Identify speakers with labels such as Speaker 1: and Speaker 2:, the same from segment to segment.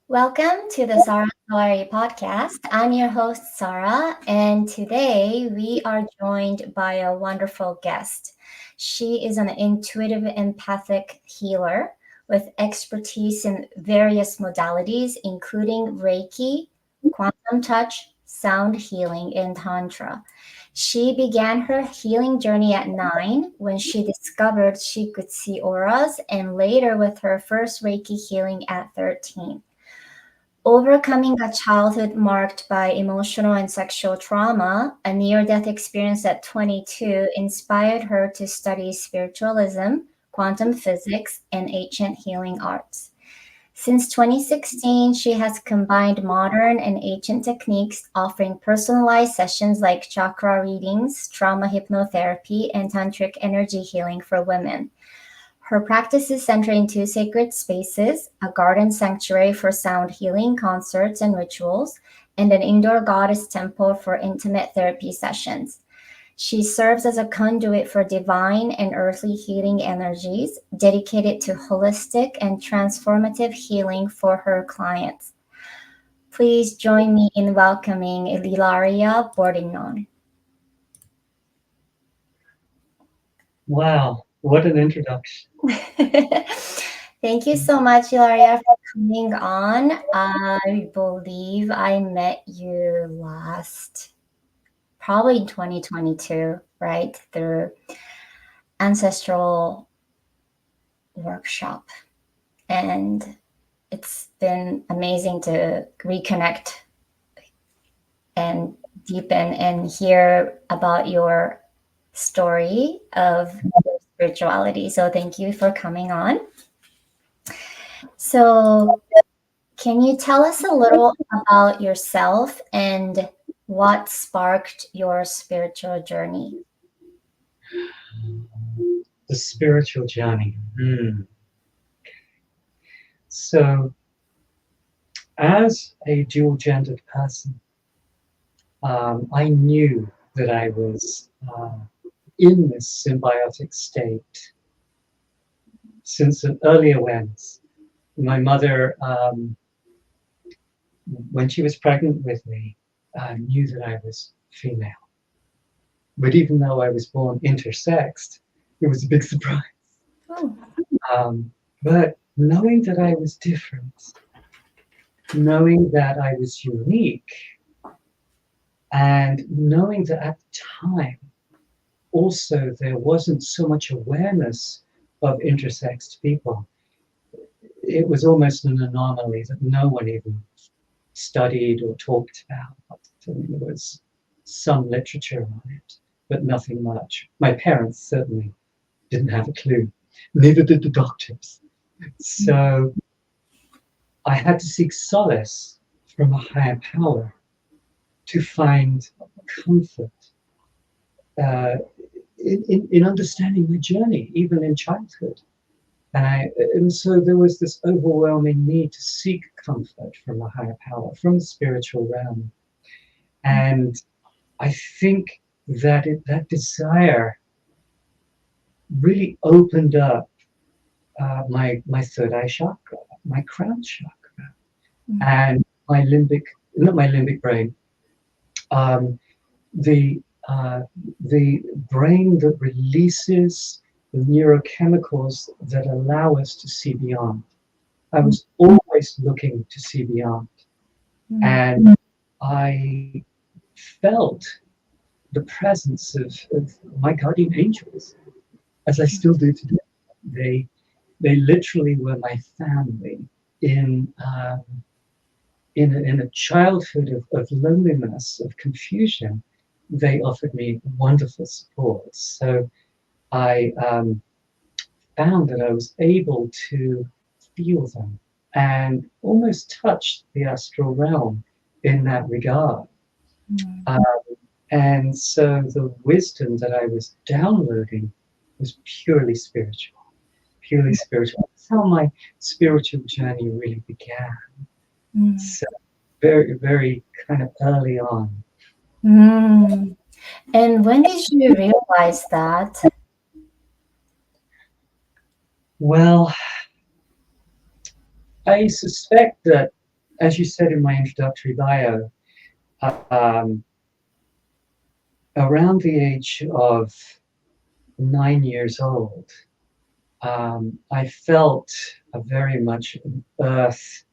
Speaker 1: Welcome to the Sawairi podcast. I'm your host, Sara, and today we are joined by a wonderful guest. She is an intuitive empathic healer with expertise in various modalities, including Reiki, quantum touch, sound healing, and Tantra. She began her healing journey at 9 when she discovered she could see auras, and later with her first Reiki healing at 13. Overcoming a childhood marked by emotional and sexual trauma, a near death experience at 22 inspired her to study spiritualism, quantum physics, and ancient healing arts. Since 2016, she has combined modern and ancient techniques, offering personalized sessions like chakra readings, trauma hypnotherapy, and tantric energy healing for women. Her practice is centered in two sacred spaces, a garden sanctuary for sound healing, concerts, and rituals, and an indoor goddess temple for intimate therapy sessions. She serves as a conduit for divine and earthly healing energies, dedicated to holistic and transformative healing for her clients. Please join me in welcoming ILaria Bordignon.
Speaker 2: Wow, what an introduction.
Speaker 1: Thank you so much, Ilaria, for coming on. I believe I met you probably in 2022, right? Through ancestral workshop. And it's been amazing to reconnect and deepen and hear about your story of spirituality. So thank you for coming on. So can you tell us a little about yourself and what sparked your spiritual journey?
Speaker 2: The spiritual journey. So, as a dual gendered person, I knew that I was in this symbiotic state since an early awareness. My mother, when she was pregnant with me, knew that I was female. But even though I was born intersexed, it was a big surprise.
Speaker 1: Oh,
Speaker 2: But knowing that I was different, knowing that I was unique, and knowing that at the time, also there wasn't so much awareness of intersexed people. It was almost an anomaly that no one even studied or talked about. I mean, there was some literature on it, but nothing much. My parents certainly didn't have a clue. Neither did the doctors. So I had to seek solace from a higher power to find comfort uh, in understanding my journey, even in childhood. And so there was this overwhelming need to seek comfort from a higher power, from the spiritual realm. And I think that desire really opened up my third eye chakra, my crown chakra, and my limbic, not my limbic brain, um, the the brain that releases the neurochemicals that allow us to see beyond. I was always looking to see beyond, and I felt the presence of my guardian angels, as I still do today. They they literally were my family in in a childhood of loneliness, of confusion. They offered me wonderful support. So I found that I was able to feel them and almost touch the astral realm in that regard. Um, and so the wisdom that I was downloading was purely spiritual, purely spiritual. That's how my spiritual journey really began. So very, very kind of early on.
Speaker 1: Mm. And when did you realize that?
Speaker 2: Well, I suspect that as you said in my introductory bio, um, around the age of 9 years old, I felt a very much earth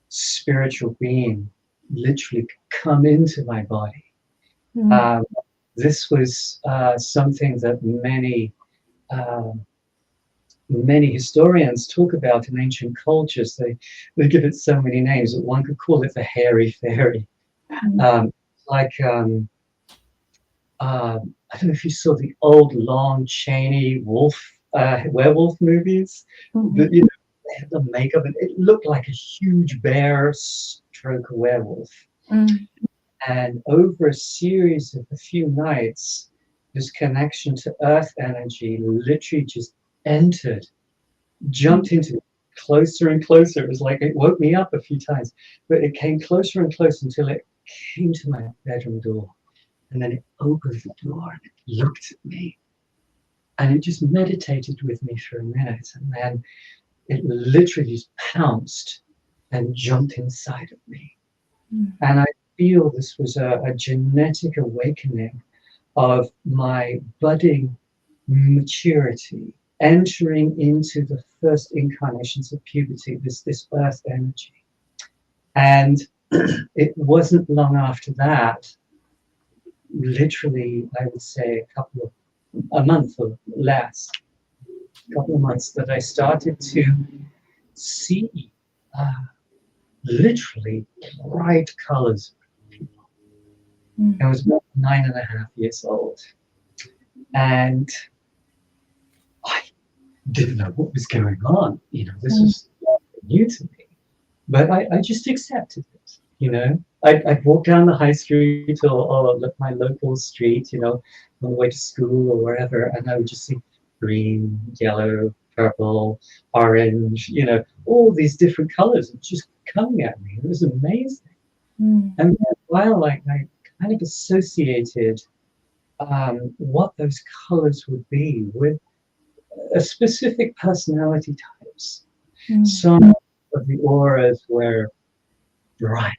Speaker 2: spiritual being literally come into my body.
Speaker 1: Mm.
Speaker 2: Um, this was something that uh, many historians talk about in ancient cultures. They give it so many names that one could call it the hairy fairy.
Speaker 1: Mm.
Speaker 2: Um, like I don't know if you saw the old Lon Chaney werewolf movies.
Speaker 1: Mhm.
Speaker 2: They had the makeup, and it looked like a huge bear stroke werewolf.
Speaker 1: Mm.
Speaker 2: And over a series of a few nights, this connection to earth energy literally just entered,
Speaker 1: Mm.
Speaker 2: jumped into it closer and closer. It was like it woke me up a few times, but it came closer and closer until it came to my bedroom door. And then it opened the door and it looked at me. And it just meditated with me for a minute. And then it literally just pounced and jumped inside of me.
Speaker 1: Mm.
Speaker 2: And I feel this was a genetic awakening of my budding maturity, entering into the first incarnations of puberty, this earth energy. And it wasn't long after that, literally, I would say a month or less, a couple of months, that I started to see uh, literally bright colors. I
Speaker 1: Mm.
Speaker 2: was about 9.5 years old, and I didn't know what was going on. This
Speaker 1: Mm.
Speaker 2: was new to me, but I just accepted it. I'd walk down the high street or my local street, on the way to school or wherever, and I would just see green, yellow, purple, orange, all these different colors just coming at me. It was amazing.
Speaker 1: Mm.
Speaker 2: And while I kind of associated what those colors would be with a specific personality types.
Speaker 1: Mm.
Speaker 2: Some of the auras were bright,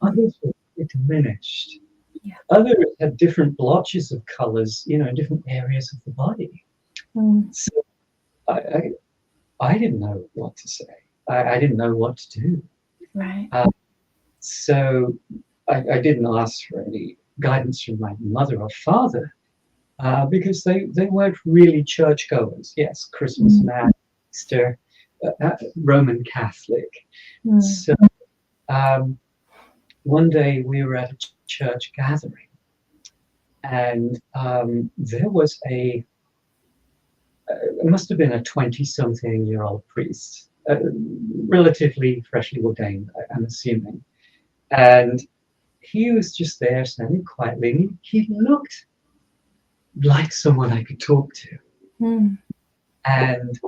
Speaker 2: others were diminished.
Speaker 1: Yeah.
Speaker 2: Others had different blotches of colors, in different areas of the body.
Speaker 1: Mm.
Speaker 2: So I, I, I didn't know what to say. I didn't know what to do.
Speaker 1: Right.
Speaker 2: Uh, so I didn't ask for any guidance from my mother or father because they weren't really churchgoers. Yes, Christmas
Speaker 1: Mm.
Speaker 2: Mass, Easter, Roman Catholic.
Speaker 1: Mm.
Speaker 2: So one day we were at a church gathering, and there was it must have been a 20-something-year-old priest, relatively freshly ordained, I'm assuming. And he was just there standing quietly. And he looked like someone I could talk to.
Speaker 1: Mm.
Speaker 2: And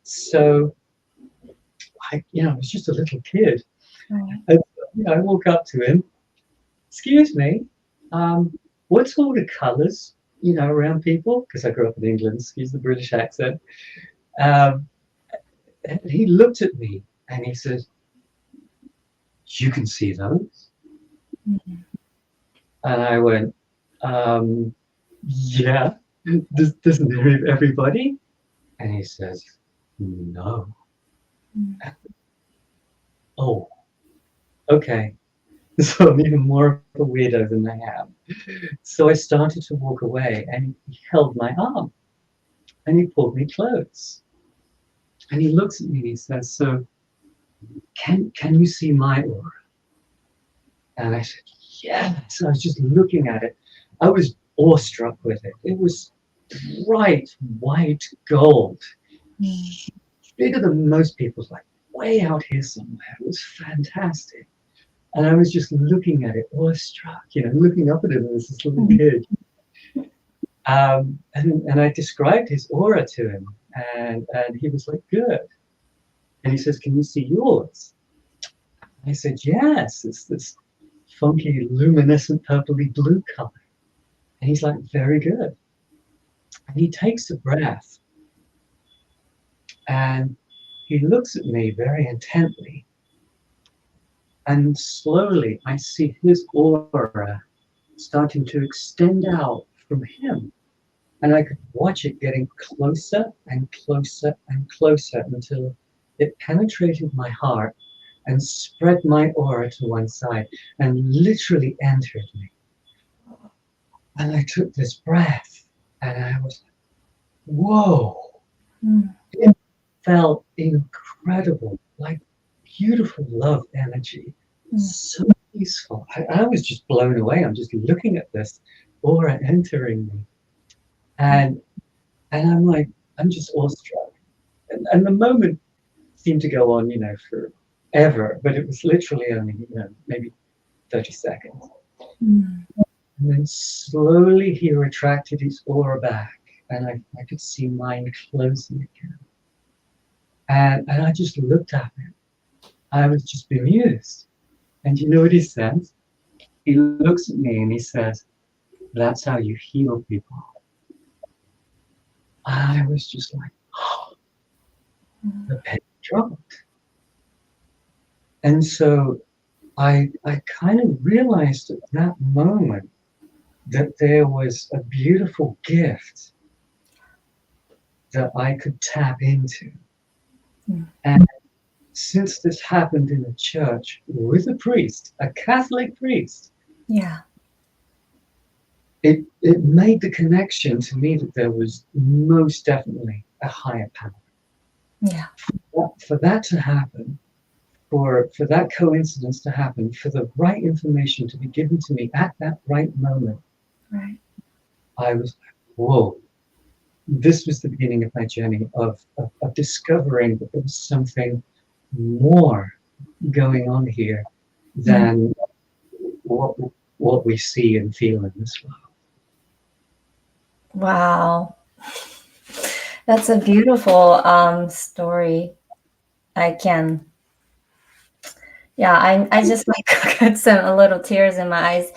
Speaker 2: so I was just a little kid.
Speaker 1: Right.
Speaker 2: And I walk up to him. Excuse me, what's all the colours, around people? Because I grew up in England, excuse the British accent. Um, and he looked at me and he said, you can see those?
Speaker 1: Mm.
Speaker 2: And I went, yeah, doesn't everybody? And he says, no.
Speaker 1: Mm.
Speaker 2: Oh, okay. So I'm even more of a weirdo than I am. So I started to walk away and he held my arm and he pulled me close. And he looks at me and he says, so can you see my aura? And I said, yes. I was just looking at it. I was awestruck with it. It was bright white gold,
Speaker 1: Mm.
Speaker 2: bigger than most people's, like way out here somewhere. It was fantastic. And I was just looking at it, awestruck, looking up at him as this little
Speaker 1: Mm.
Speaker 2: kid. And I described his aura to him, and he was like, good. And he says, can you see yours? I said, yes, it's this funky, luminescent, purpley blue color. And he's like, very good. And he takes a breath and he looks at me very intently. And slowly I see his aura starting to extend out from him. And I could watch it getting closer and closer and closer until it penetrated my heart and spread my aura to one side and literally entered me. And I took this breath and I was like, whoa,
Speaker 1: Mm.
Speaker 2: it felt incredible, like beautiful love energy,
Speaker 1: Mm.
Speaker 2: so peaceful. I was just blown away. I'm just looking at this aura entering me. And I'm like, I'm just awestruck. And the moment seemed to go on, forever, but it was literally only, maybe 30 seconds.
Speaker 1: Mm.
Speaker 2: And then slowly he retracted his aura back, and I could see mine closing again. And I just looked at him. I was just bemused. And you know what he says? He looks at me and he says, "That's how you heal people." I was just like, oh, the penny dropped. And so I kind of realized at that moment that there was a beautiful gift that I could tap into.
Speaker 1: Mm.
Speaker 2: And since this happened in a church with a priest, a Catholic priest,
Speaker 1: Yeah.
Speaker 2: it made the connection to me that there was most definitely a higher power.
Speaker 1: Yeah.
Speaker 2: For that to happen, for that coincidence to happen, for the right information to be given to me at that right moment,
Speaker 1: Right.
Speaker 2: I was like, whoa, this was the beginning of my journey of discovering that there was something more going on here
Speaker 1: Mm.
Speaker 2: than what we see and feel in this world.
Speaker 1: Wow. That's a beautiful story. I can, yeah, I just like got some a little tears in my eyes.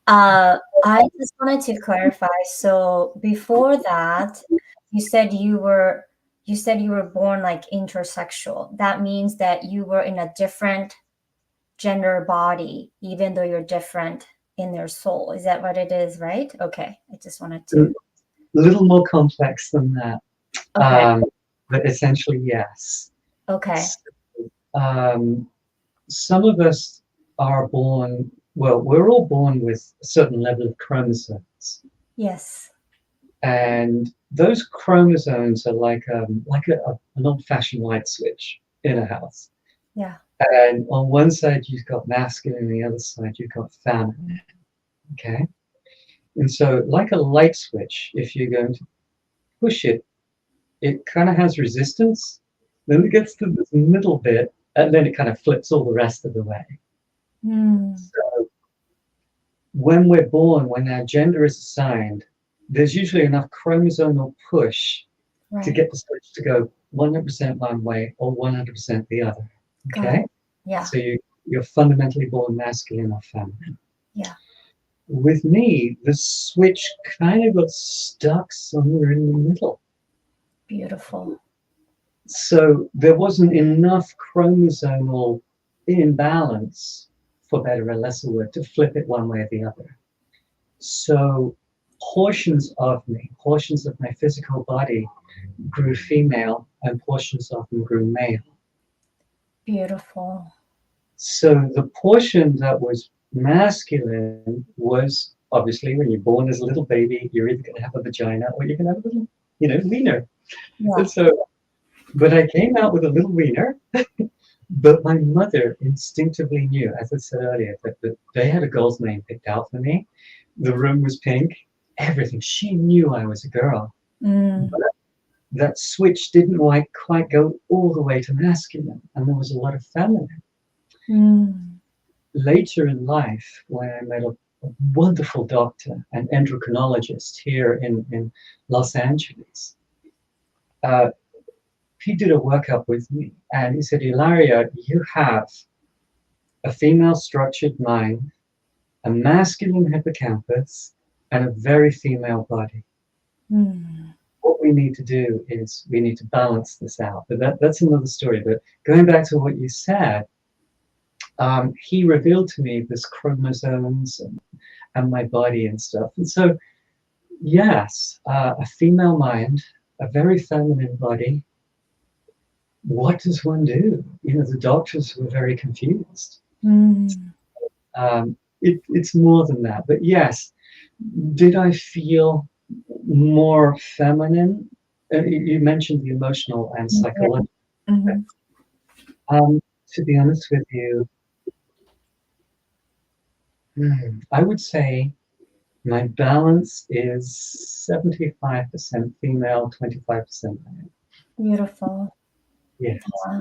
Speaker 1: I just wanted to clarify. So before that, you said you were born like intersexual. That means that you were in a different gender body, even though you're different in their soul. Is that what it is, right? Okay. I just wanted
Speaker 2: A
Speaker 1: to.
Speaker 2: little more complex than that,
Speaker 1: Okay.
Speaker 2: but essentially, yes.
Speaker 1: Okay.
Speaker 2: So, um, some of us are born, well, we're all born with a certain level of chromosomes.
Speaker 1: Yes.
Speaker 2: And those chromosomes are an old-fashioned light switch in a house.
Speaker 1: Yeah.
Speaker 2: And on one side you've got masculine, and the other side you've got feminine. Okay. And so, like a light switch, if you're going to push it, it kind of has resistance. Then it gets to this middle bit, and then it kind of flips all the rest of the way.
Speaker 1: Mm.
Speaker 2: So, when we're born, when our gender is assigned, there's usually enough chromosomal push to
Speaker 1: Right.
Speaker 2: get the switch to go 100% one way or 100% the other.
Speaker 1: Got it.
Speaker 2: Okay?
Speaker 1: Yeah.
Speaker 2: So you're fundamentally born masculine or feminine.
Speaker 1: Yeah.
Speaker 2: With me, the switch kind of got stuck somewhere in the middle.
Speaker 1: Beautiful.
Speaker 2: So there wasn't enough chromosomal imbalance, for better or lesser word, to flip it one way or the other. So portions of me, portions of my physical body grew female and portions of them grew male.
Speaker 1: Beautiful.
Speaker 2: So the portion that was masculine was obviously when you're born as a little baby, you're either going to have a vagina or you're going to have a little, wiener.
Speaker 1: Yeah.
Speaker 2: And so, but I came out with a little wiener, but my mother instinctively knew, as I said earlier, that they had a girl's name picked out for me. The room was pink, everything. She knew I was a girl.
Speaker 1: Mm.
Speaker 2: But that switch didn't quite go all the way to masculine, and there was a lot of feminine.
Speaker 1: Mm.
Speaker 2: Later in life, when I met a wonderful doctor, an endocrinologist here in Los Angeles, uh, he did a workup with me, and he said, "ILaria, you have a female structured mind, a masculine hippocampus, and a very female body.
Speaker 1: Mm.
Speaker 2: What we need to do is we need to balance this out." But that's another story. But going back to what you said, he revealed to me this chromosomes and my body and stuff. And so, yes, a female mind, a very feminine body. What does one do? The doctors were very confused.
Speaker 1: Mm.
Speaker 2: It's more than that. But yes, did I feel more feminine? You mentioned the emotional and
Speaker 1: Yeah.
Speaker 2: psychological.
Speaker 1: Mm-hmm.
Speaker 2: To be honest with you, I would say my balance is 75% female, 25% male.
Speaker 1: Beautiful.
Speaker 2: Yes,
Speaker 1: Yeah.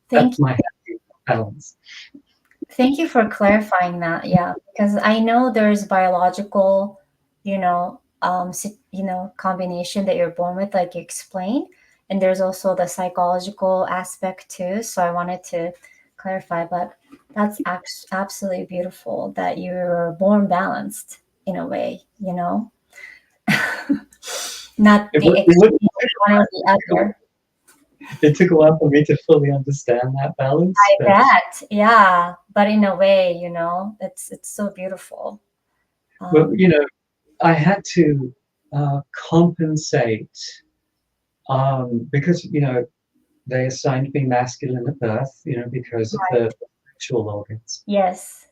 Speaker 1: Thank
Speaker 2: that's my happy balance.
Speaker 1: Thank you for clarifying that. Yeah, because I know there's biological, combination that you're born with, like you explained, and there's also the psychological aspect too. So I wanted to clarify, but that's absolutely beautiful that you were born balanced in a way, not
Speaker 2: It,
Speaker 1: the
Speaker 2: would, it, would,
Speaker 1: extreme one or the other.
Speaker 2: it took a while for me to fully understand that balance,
Speaker 1: I bet, yeah, but in a way, it's so beautiful.
Speaker 2: but
Speaker 1: Um,
Speaker 2: I had to compensate because they assigned me masculine at birth, because of
Speaker 1: right.
Speaker 2: the sexual organs.
Speaker 1: Yes.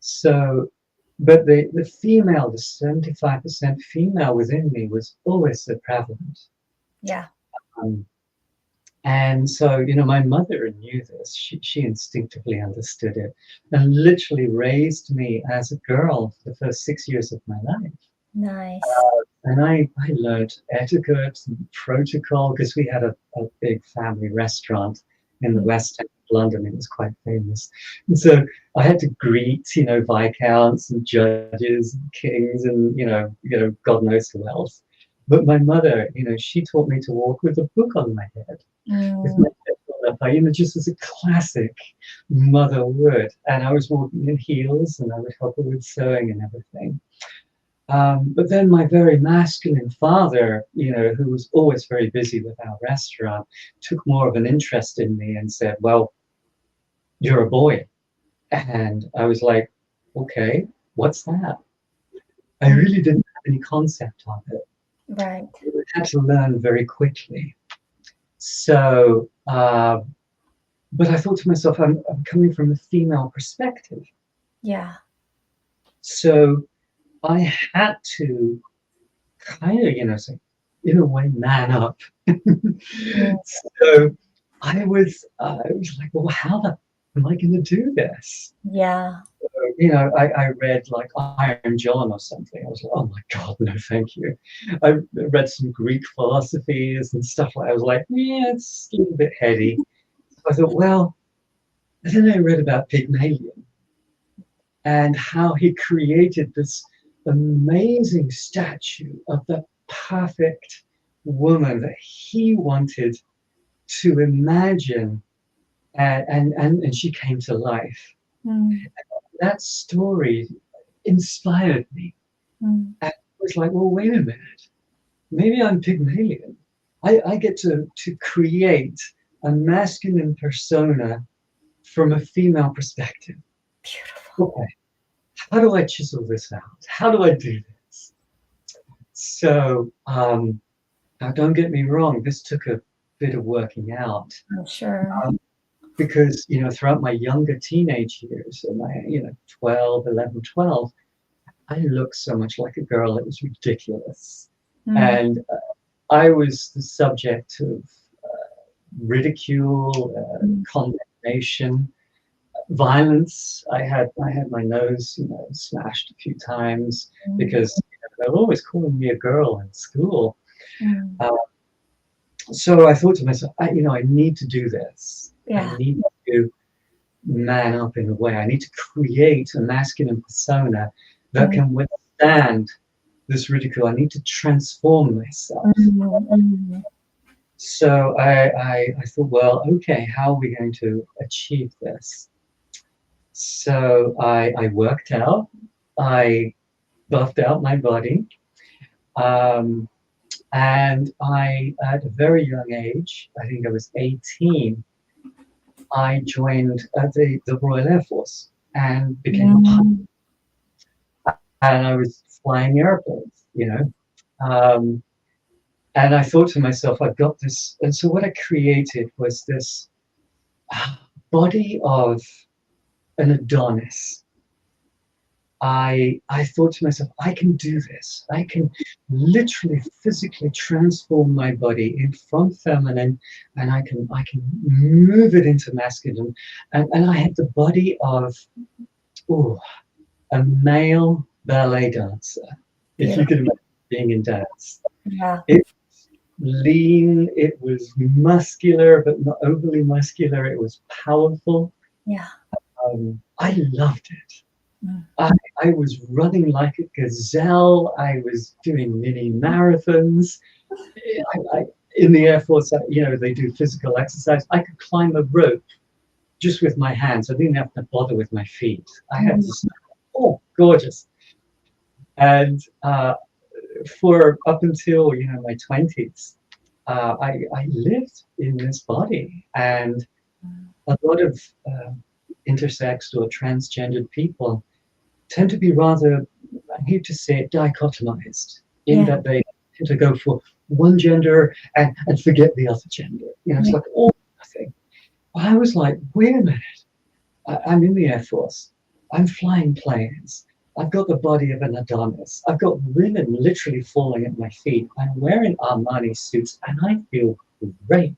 Speaker 2: So, but the female, the 75% female within me was always so prevalent.
Speaker 1: Yeah.
Speaker 2: Um, and so, my mother knew this. She instinctively understood it and literally raised me as a girl for the first 6 years of my life.
Speaker 1: Nice.
Speaker 2: And I learned etiquette and protocol because we had a big family restaurant in the
Speaker 1: Mm.
Speaker 2: West End of London. It was quite famous. And so I had to greet, viscounts and judges and kings and, God knows who else. But my mother, she taught me to walk with a book on my head, with
Speaker 1: Mm.
Speaker 2: my head on up high, just as a classic mother would. And I was walking in heels and I would help her with sewing and everything. But then my very masculine father, who was always very busy with our restaurant, took more of an interest in me and said, "Well, you're a boy." And I was like, "Okay, what's that?" I
Speaker 1: Mm.
Speaker 2: really didn't have any concept of it.
Speaker 1: Right.
Speaker 2: I had to learn very quickly. So, but I thought to myself, I'm coming from a female perspective.
Speaker 1: Yeah.
Speaker 2: So I had to kind of, say, in a way, man up.
Speaker 1: Mm.
Speaker 2: So I was like, well, how am I going to do this?
Speaker 1: Yeah.
Speaker 2: So, I read like Iron John or something. I was like, oh my God, no, thank you. I read some Greek philosophies and stuff like. I was like, yeah, it's a little bit heady. So I thought, well, and then I read about Pygmalion and how he created this amazing statue of the perfect woman that he wanted to imagine, and she came to life.
Speaker 1: Mm.
Speaker 2: That story inspired me.
Speaker 1: Mm.
Speaker 2: And I was like, well, wait a minute, maybe I'm Pygmalion. I get to create a masculine persona from a female perspective.
Speaker 1: Beautiful.
Speaker 2: Okay, how do I chisel this out? How do I do this? So, now don't get me wrong, this took a bit of working out.
Speaker 1: I'm sure.
Speaker 2: Um, because, throughout my younger teenage years, and my, 12, 11, 12, I looked so much like a girl, it was ridiculous.
Speaker 1: Mm.
Speaker 2: And I was the subject of ridicule,
Speaker 1: Mm.
Speaker 2: condemnation, violence. I had my nose, smashed a few times
Speaker 1: Mm.
Speaker 2: because they were always calling me a girl in school.
Speaker 1: Mm.
Speaker 2: Uh, so I thought to myself, I need to do this. I
Speaker 1: Yeah.
Speaker 2: need to man up in a way. I need to create a masculine persona that
Speaker 1: Mm.
Speaker 2: can withstand this ridicule. I need to transform myself.
Speaker 1: Mm. Mm.
Speaker 2: So I thought, well, okay, how are we going to achieve this? So I worked out, I buffed out my body, um, and at a very young age, I think I was 18, I joined the Royal Air Force and became a pilot. And I was flying airplanes, and I thought to myself, I've got this. And so what I created was this body of an Adonis. I thought to myself, I can do this. I can literally physically transform my body from feminine, and I can move it into masculine. And I had the body of a male ballet dancer, if you can imagine being in dance.
Speaker 1: Yeah.
Speaker 2: It was lean, it was muscular, but not overly muscular. It was powerful.
Speaker 1: Yeah.
Speaker 2: I loved it. I was running like a gazelle. I was doing mini marathons. In the Air Force, they do physical exercise. I could climb a rope just with my hands. I didn't have to bother with my feet. I had this, gorgeous. And for up until my 20s, I lived in this body, and a lot of intersex or transgendered people tend to be rather, I hate to say it, dichotomized, in that they tend to go for one gender and forget the other gender. It's like all or nothing. Well, I was like, wait a minute, I'm in the Air Force, I'm flying planes, I've got the body of an Adonis, I've got women literally falling at my feet, I'm wearing Armani suits, and I feel great.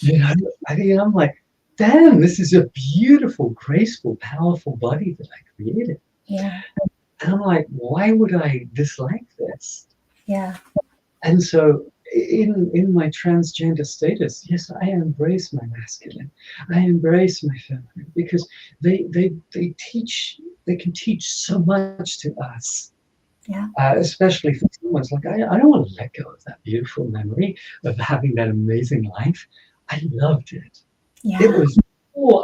Speaker 2: I'm like, damn, this is a beautiful, graceful, powerful body that I created.
Speaker 1: Yeah.
Speaker 2: And I'm like, why would I dislike this?
Speaker 1: Yeah.
Speaker 2: And so in my transgender status, yes, I embrace my masculine. I embrace my feminine, because they can teach so much to us.
Speaker 1: Yeah.
Speaker 2: Especially for someone's like, I don't want to let go of that beautiful memory of having that amazing life. I loved it.
Speaker 1: Yeah.
Speaker 2: It was,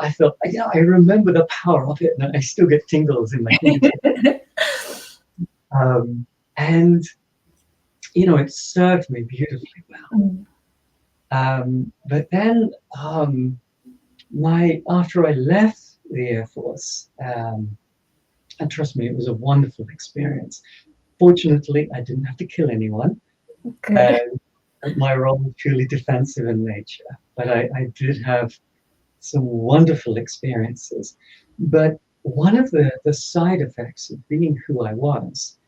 Speaker 2: I felt, I remember the power of it, and I still get tingles in my fingertips. And, it served me beautifully well. But then, after I left the Air Force, and trust me, it was a wonderful experience. Fortunately, I didn't have to kill anyone.
Speaker 1: Good.
Speaker 2: My role was purely defensive in nature, but I did have some wonderful experiences. But one of the side effects of being who I was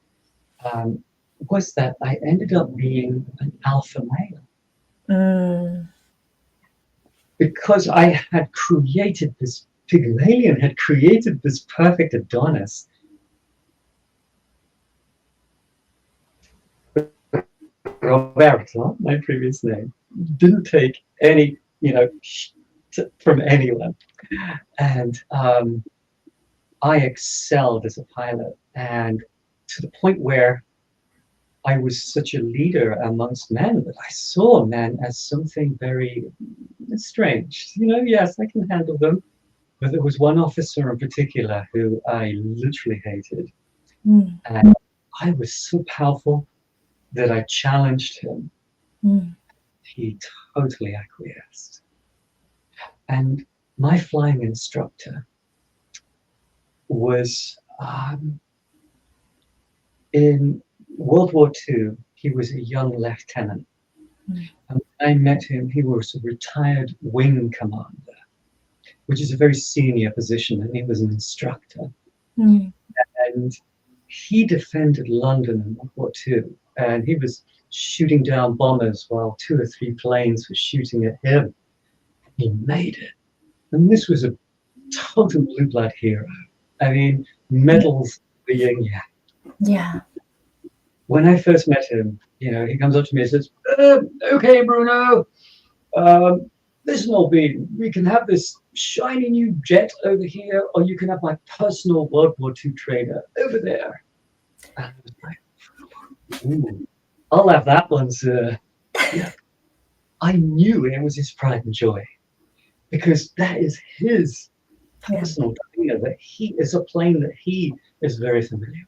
Speaker 2: that I ended up being an alpha male. Because I had created this, Pygmalion had created this perfect Adonis. Roberto, my previous name, didn't take any, from anyone. And I excelled as a pilot, and to the point where I was such a leader amongst men that I saw men as something very strange. Yes, I can handle them. But there was one officer in particular who I literally hated. And I was so powerful that I challenged him. He totally acquiesced. And my flying instructor was in World War II. He was a young lieutenant. And when I met him, he was a retired wing commander, which is a very senior position, and he was an instructor. And he defended London in World War II, and he was shooting down bombers while 2 or 3 planes were shooting at him. He made it. And this was a total blue blood hero. I mean, medals for the yin yang.
Speaker 1: Yeah.
Speaker 2: When I first met him, he comes up to me and says, okay, Bruno, listen, old bean, we can have this shiny new jet over here, or you can have my personal World War II trainer over there. And I was like, ooh, I'll have that one, sir. Yeah. I knew it was his pride and joy, because that is his personal trainer, that he is a plane that he is very familiar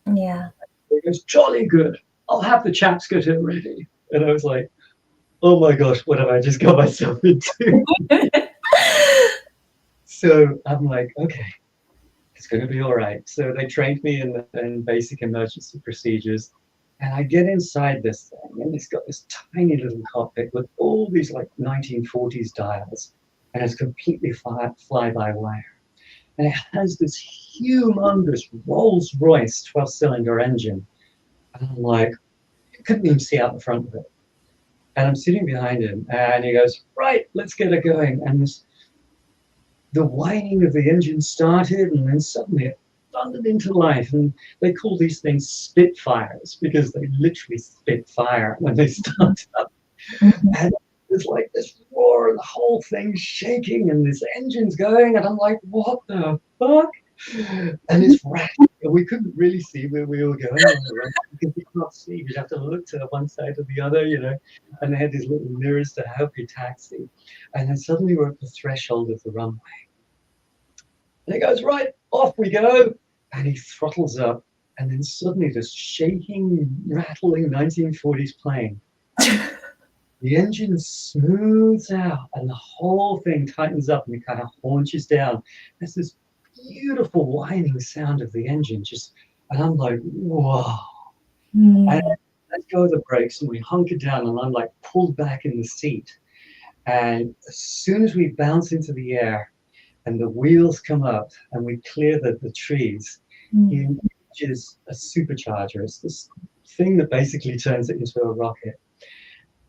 Speaker 2: with.
Speaker 1: Yeah.
Speaker 2: He goes, jolly good. I'll have the chaps get him ready. And I was like, oh my gosh, what have I just got myself into? So I'm like, okay, it's going to be all right. So they trained me in basic emergency procedures. And I get inside this thing, and it's got this tiny little cockpit with all these like 1940s dials, and it's completely fly by wire. And it has this humongous Rolls Royce 12-cylinder engine. And I'm like, I couldn't even see out the front of it. And I'm sitting behind him, and he goes, right, let's get it going. And the whining of the engine started, and then suddenly it thundered into life. And they call these things spitfires because they literally spit fire when they start up.
Speaker 1: Mhm.
Speaker 2: And there's like this roar, and the whole thing's shaking, and this engine's going, and I'm like, what the fuck? And it's rattling. We couldn't really see where we were going on the road because you can't see. You'd have to look to one side or the other, And they had these little mirrors to help you taxi. And then suddenly we're at the threshold of the runway. And he goes, right, off we go. And he throttles up. And then suddenly this shaking, rattling 1940s plane, the engine smooths out and the whole thing tightens up and it kind of haunches down. There's this beautiful whining sound of the engine and I'm like, whoa. And
Speaker 1: Mm.
Speaker 2: let go of the brakes and we hunker down and I'm like pulled back in the seat. And as soon as we bounce into the air and the wheels come up and we clear the trees, he
Speaker 1: Mm.
Speaker 2: engages a supercharger. It's this thing that basically turns it into a rocket.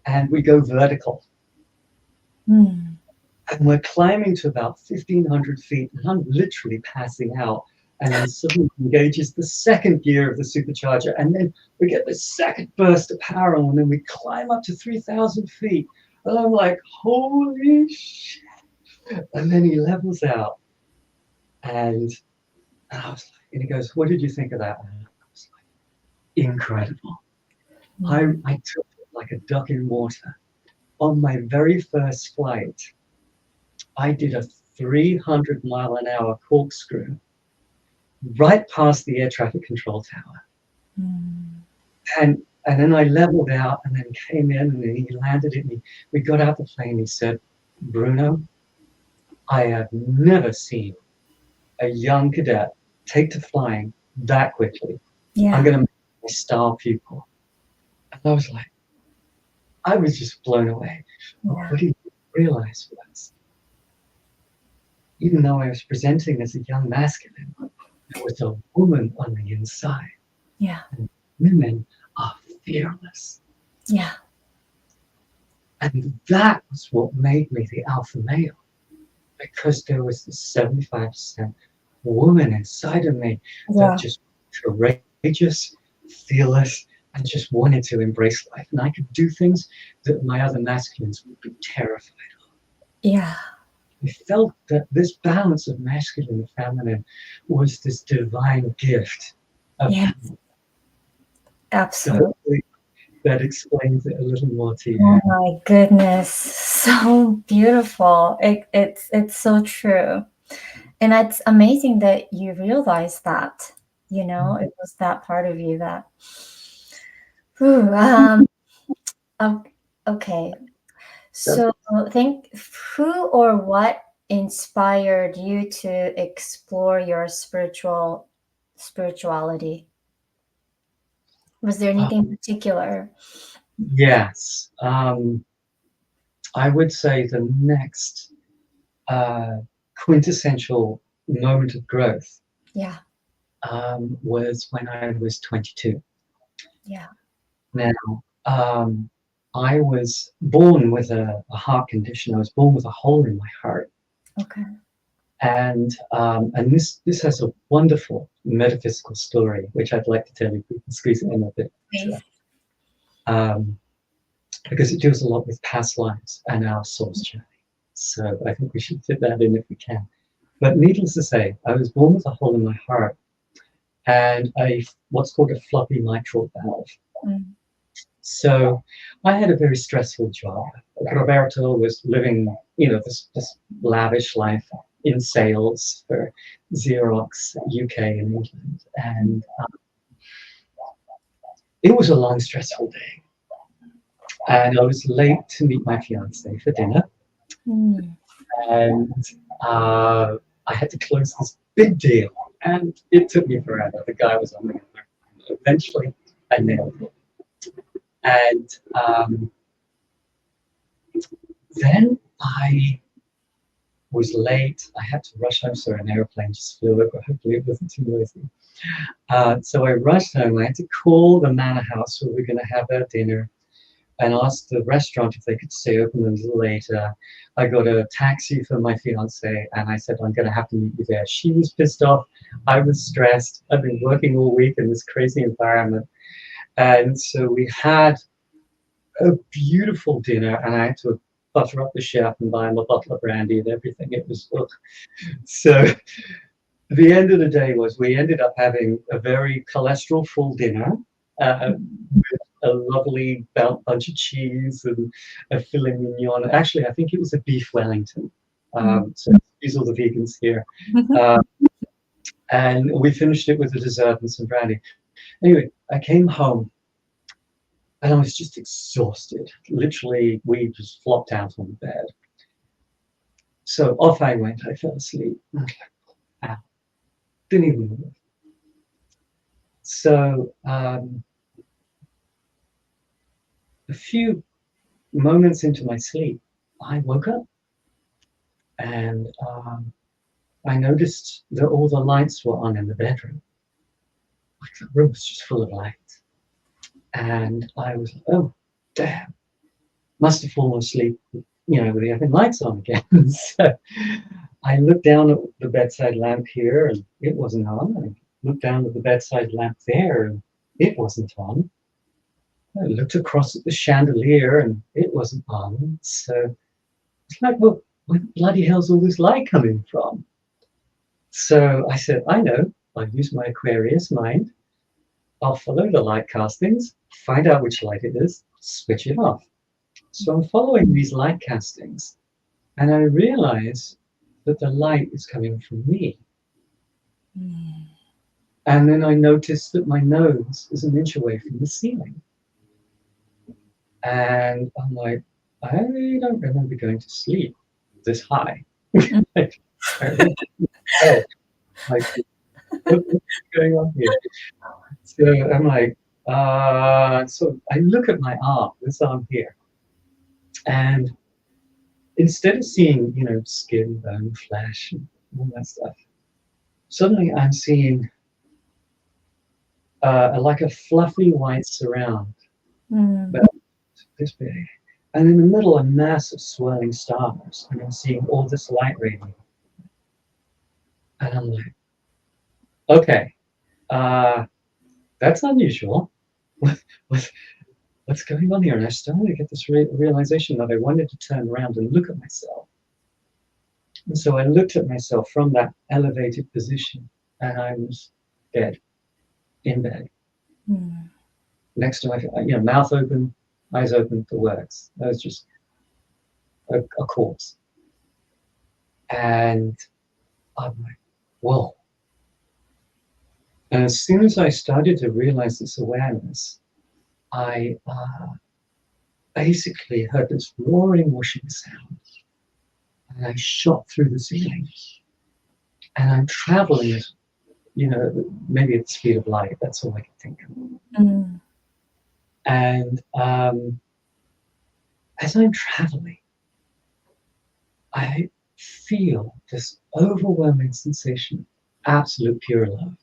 Speaker 2: And we go vertical.
Speaker 1: Mm.
Speaker 2: And we're climbing to about 1,500 feet, and I'm literally passing out. And then suddenly engages the second gear of the supercharger, and then we get this second burst of power, and then we climb up to 3,000 feet. And I'm like, holy shit. And then he levels out, and I was like, and he goes, what did you think of that? And I was like, incredible.
Speaker 1: Mm.
Speaker 2: I took it like a duck in water. On my very first flight, I did a 300-mile-an-hour corkscrew right past the air traffic control tower.
Speaker 1: Mm.
Speaker 2: And then I leveled out and then came in and then he landed it. And we got out the plane. He said, Bruno, I have never seen a young cadet take to flying that quickly. I'm
Speaker 1: Yeah.
Speaker 2: going to make my star pupil. And I was just blown away. But
Speaker 1: Yeah.
Speaker 2: what he didn't realize was, even though I was presenting as a young masculine, there was a woman on the inside.
Speaker 1: Yeah.
Speaker 2: And women are fearless.
Speaker 1: Yeah.
Speaker 2: And that was what made me the alpha male, because there was this 75% woman inside of me that
Speaker 1: Yeah.
Speaker 2: just courageous, fearless, and just wanted to embrace life. And I could do things that my other masculines would be terrified of.
Speaker 1: Yeah.
Speaker 2: I felt that this balance of masculine and feminine was this divine gift of
Speaker 1: Yeah.
Speaker 2: humanity. So
Speaker 1: Absolutely.
Speaker 2: hopefully that explains it a little more to
Speaker 1: Oh
Speaker 2: you.
Speaker 1: my goodness. So beautiful. It's so true. And it's amazing that you realized that, it was that part of you that. Whew, o- okay. So think who or what inspired you to explore your spirituality? Was there
Speaker 2: Uh,
Speaker 1: anything particular?
Speaker 2: yes, I would say the next uh, quintessential moment of growth
Speaker 1: Yeah.
Speaker 2: was when I was 22.
Speaker 1: Yeah.
Speaker 2: Now, I was born with a heart condition. I was born with a hole in my heart,
Speaker 1: Okay.
Speaker 2: and this has a wonderful metaphysical story, which I'd like to tell you if we can squeeze it in a bit later,
Speaker 1: Please.
Speaker 2: um, because it deals a lot with past lives and our soul's journey. So I think we should fit that in if we can. But needless to say, I was born with a hole in my heart and what's called a floppy mitral valve.
Speaker 1: Mm.
Speaker 2: So I had a very stressful job. Roberto was living, this lavish life in sales for Xerox UK and England, and it was a long, stressful day. And I was late to meet my fiance for dinner,
Speaker 1: Mm.
Speaker 2: and I had to close this big deal, and it took me forever. The guy was on the other. Eventually, I nailed it. And then I was late. I had to rush home, so an airplane just flew over. Hopefully, it wasn't too noisy. So I rushed home. I had to call the manor house where we were going to have our dinner and asked the restaurant if they could stay open a little later. I got a taxi for my fiance, and I said, I'm going to have to meet you there. She was pissed off. I was stressed. I've been working all week in this crazy environment. And so we had a beautiful dinner, and I had to butter up the chef and buy him a bottle of brandy and everything. It was, ugh. So the end of the day was we ended up having a very cholesterol full dinner with a lovely bunch of cheese and a filet mignon. Actually, I think it was a beef Wellington. So excuse all the vegans here. And we finished it with a dessert and some brandy. Anyway, I came home and I was just exhausted. Literally, we just flopped out on the bed. So off I went. I fell asleep. I was like, ow. Didn't even move. So a few moments into my sleep, I woke up and I noticed that all the lights were on in the bedroom. Like the room was just full of light. And I was like, oh, damn. Must have fallen asleep, with the oven lights on again. So I looked down at the bedside lamp here and it wasn't on. I looked down at the bedside lamp there and it wasn't on. I looked across at the chandelier and it wasn't on. So it's like, well, where the bloody hell's all this light coming from? So I said, I know, I'll use my Aquarius mind. I'll follow the light castings, find out which light it is, switch it off. So I'm following these light castings and I realize that the light is coming from me. And then I noticed that my nose is an inch away from the ceiling. And I'm like, I don't remember going to sleep this high. Like, what's going on here? So I'm like, so I look at my arm, this arm here, and instead of seeing, skin, bone, flesh, and all that stuff, suddenly I'm seeing like a fluffy white surround, about this big, and in the middle, a mass of swirling stars, and I'm seeing all this light radiating. And I'm like, okay, that's unusual. What's going on here? And I started to get this realization that I wanted to turn around and look at myself. And so I looked at myself from that elevated position, and I was dead, in bed. Next to my, mouth open, eyes open, the works. I was just a corpse. And I'm like, whoa. And as soon as I started to realize this awareness, I basically heard this roaring, whooshing sound. And I shot through the ceiling. And I'm traveling at, maybe at the speed of light. That's all I can think of. And as I'm traveling, I feel this overwhelming sensation of absolute pure love.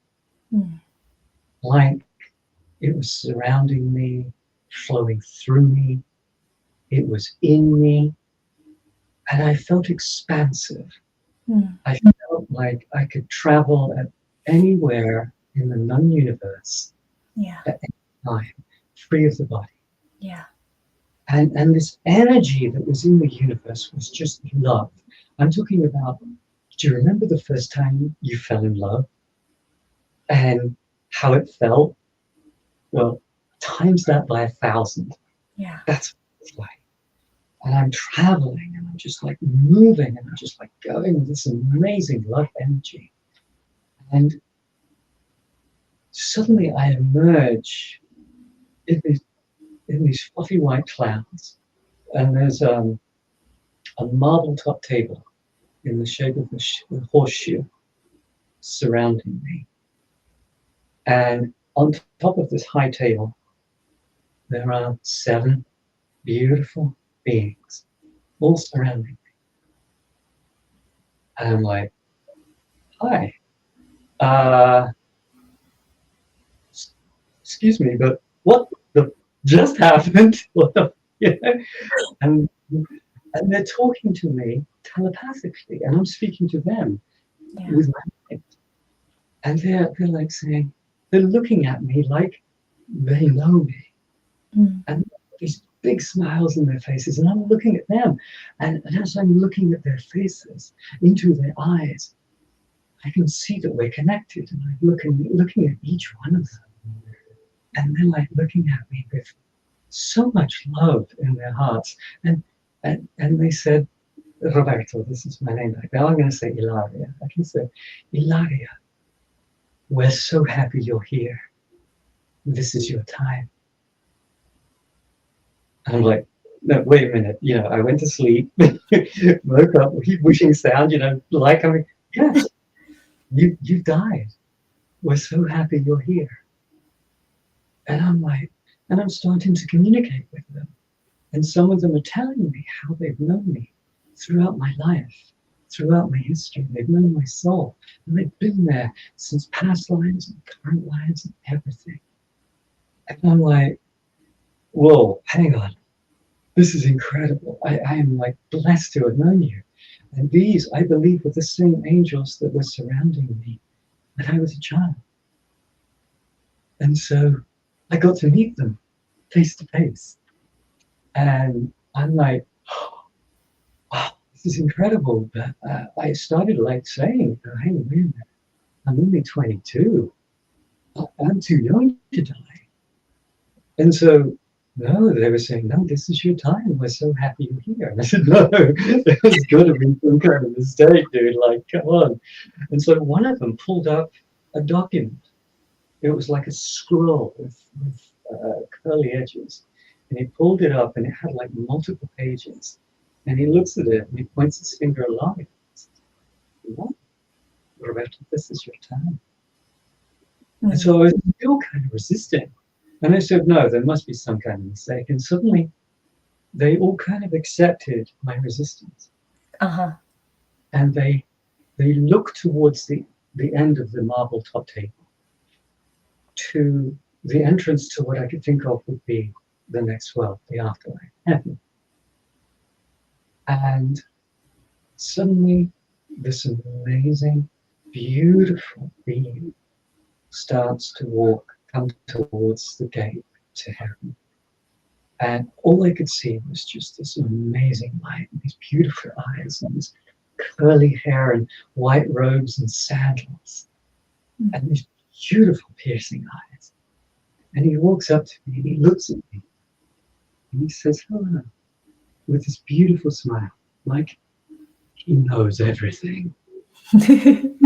Speaker 2: Like it was surrounding me, flowing through me. It was in me. And I felt expansive. I felt like I could travel at anywhere in the non-universe at any time, free of the body. And this energy that was in the universe was just love. I'm talking about, do you remember the first time you fell in love? And how it felt? Well, times that by 1,000. That's what it's like. And I'm traveling and I'm just like moving and I'm just like going with this amazing love energy. And suddenly I emerge in these fluffy white clouds. And there's a marble top table in the shape of a horseshoe surrounding me. And on top of this high table, there are 7 beautiful beings all surrounding me. And I'm like, hi, uh, excuse me, but what the just happened? What the, you know? And, and they're talking to me telepathically, and I'm speaking to them with my mind. And they're like saying, they're looking at me like they know me. And these big smiles on their faces, and I'm looking at them. And as I'm looking at their faces, into their eyes, I can see that we're connected. And I'm looking at each one of them. And they're like looking at me with so much love in their hearts. And they said, Roberto, this is my name. Now I'm going to say ILaria. I can say, ILaria, we're so happy you're here. This is your time. I'm like, no, wait a minute. You know, I went to sleep, woke up, wishing sound, you know, like coming. Yes, you died. We're so happy you're here. And I'm like, and I'm starting to communicate with them. And some of them are telling me how they've known me throughout my life, throughout my history. They've known my soul. And they've been there since past lives and current lives and everything. And I'm like, whoa, hang on. This is incredible. I am like blessed to have known you. And these, I believe, were the same angels that were surrounding me when I was a child. And so I got to meet them face to face. And I'm like, wow, this is incredible. But I started like saying, oh, hang on a minute, I'm only 22. I'm too young to die. And so, no, they were saying, no, this is your time. We're so happy you're here. And I said, no, there's got to be some kind of mistake, dude. Like, come on. And so one of them pulled up a document. It was like a scroll with curly edges. And he pulled it up and it had like multiple pages. And he looks at it and he points his finger along it. What? Roberto, this is your time. And so I was still kind of resisting. And I said, no, there must be some kind of mistake. And suddenly they all kind of accepted my resistance. And they looked towards the end of the marble top table to the entrance to what I could think of would be the next world, the afterlife, heaven. And suddenly this amazing, beautiful being starts to come towards the gate to heaven. And all I could see was just this amazing light, and these beautiful eyes, and this curly hair, and white robes, and sandals, and these beautiful piercing eyes. And he walks up to me, and he looks at me, and he says, hello, with this beautiful smile, like he knows everything. And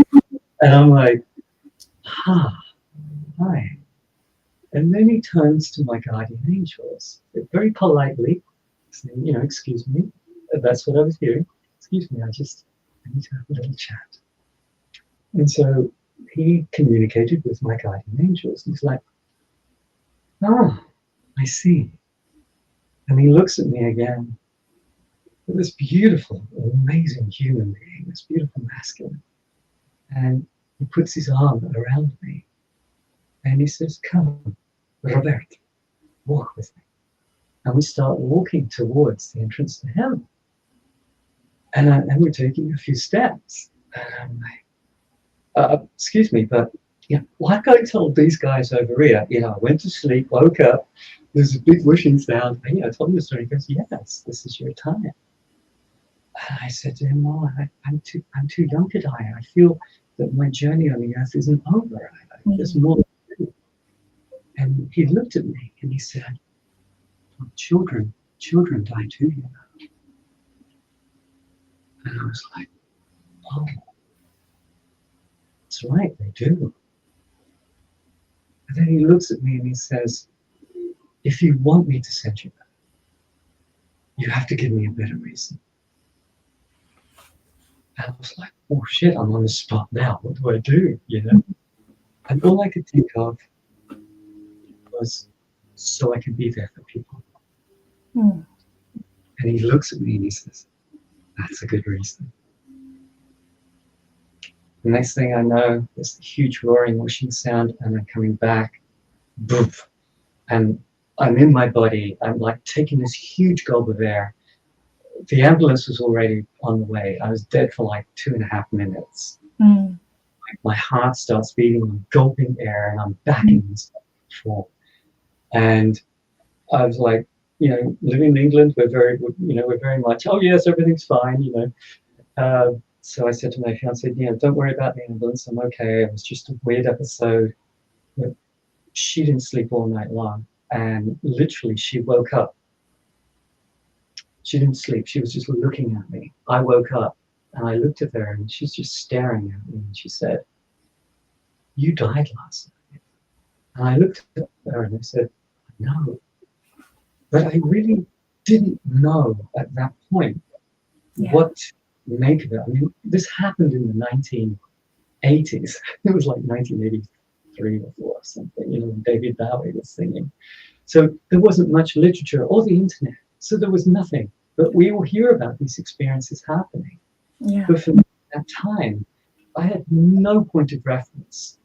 Speaker 2: I'm like, hi. And then he turns to my guardian angels, very politely, saying, you know, excuse me, that's what I was hearing. Excuse me, I need to have a little chat. And so he communicated with my guardian angels. He's like, I see. And he looks at me again with this beautiful, amazing human being, this beautiful masculine. And he puts his arm around me and he says, come, Roberto, walk with me. And we start walking towards the entrance to heaven. And we're taking a few steps. And I'm like, excuse me, but like I told these guys over here, I went to sleep, woke up, there's a big whooshing sound, and I told him the story. He goes, yes, this is your time. And I said to him, no, I'm too young to die. I feel that my journey on the earth isn't over. There's more to do. And he looked at me and he said, well, children die too, And I was like, oh, that's right, they do. And then he looks at me and he says, if you want me to send you back, you have to give me a better reason. And And I was like, oh shit, I'm on the spot now. What do I do? You know? And all I could think of was so I could be there for people.
Speaker 1: Mm.
Speaker 2: And he looks at me and he says, that's a good reason. The next thing I know, there's the huge roaring, whooshing sound, and I'm coming back, boom, and I'm in my body. I'm like taking this huge gulp of air. The ambulance was already on the way. I was dead for like 2.5 minutes.
Speaker 1: Mm.
Speaker 2: My heart starts beating, I'm gulping air, and I'm back in this form. And I was like, you know, living in England, we're very much, oh yes, everything's fine, you know. So I said to my fiance, you know, don't worry about the ambulance, I'm okay. It was just a weird episode. But she didn't sleep all night long. And literally, she woke up. She didn't sleep. She was just looking at me. I woke up and I looked at her and she's just staring at me. And she said, you died last night. And I looked at her and I said, no. But I really didn't know at that point what to make of it. I mean, this happened in the 1980s. It was like 1983 or 4 or something, you know, when David Bowie was singing. So there wasn't much literature or the internet. So there was nothing. But we all hear about these experiences happening.
Speaker 1: Yeah.
Speaker 2: But for me at that time, I had no point of reference.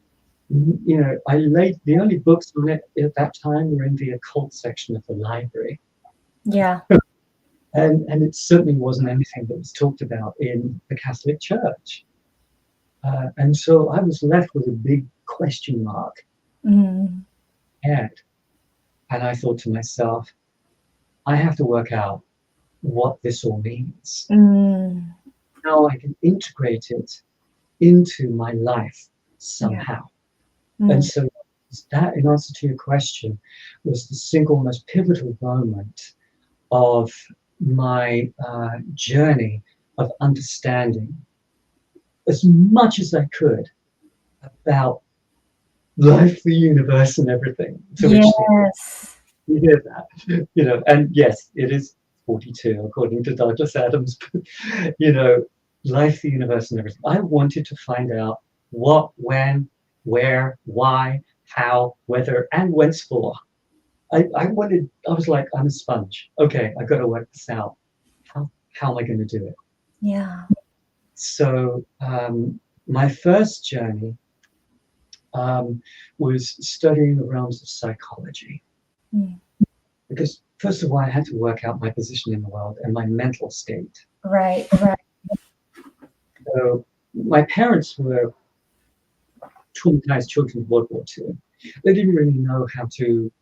Speaker 2: You know, the only books on it at that time were in the occult section of the library.
Speaker 1: Yeah.
Speaker 2: And it certainly wasn't anything that was talked about in the Catholic Church. And so I was left with a big question mark
Speaker 1: Mm.
Speaker 2: head. And I thought to myself, I have to work out what this all means.
Speaker 1: Mm.
Speaker 2: How I can integrate it into my life somehow.
Speaker 1: Mm.
Speaker 2: And so that, in answer to your question, was the single most pivotal moment of my journey of understanding as much as I could about life, the universe, and everything. So
Speaker 1: Yes.
Speaker 2: you hear that, you know, and yes, it is 42 according to Douglas Adams. You know, life, the universe, and everything. I wanted to find out what, when, where, why, how, whether, and whence for. I was like, I'm a sponge. Okay, I got to work this out. How am I going to do it?
Speaker 1: Yeah.
Speaker 2: So my first journey was studying the realms of psychology.
Speaker 1: Mm.
Speaker 2: Because first of all, I had to work out my position in the world and my mental state.
Speaker 1: Right. Right.
Speaker 2: So my parents were traumatized children of World War II. They didn't really know how to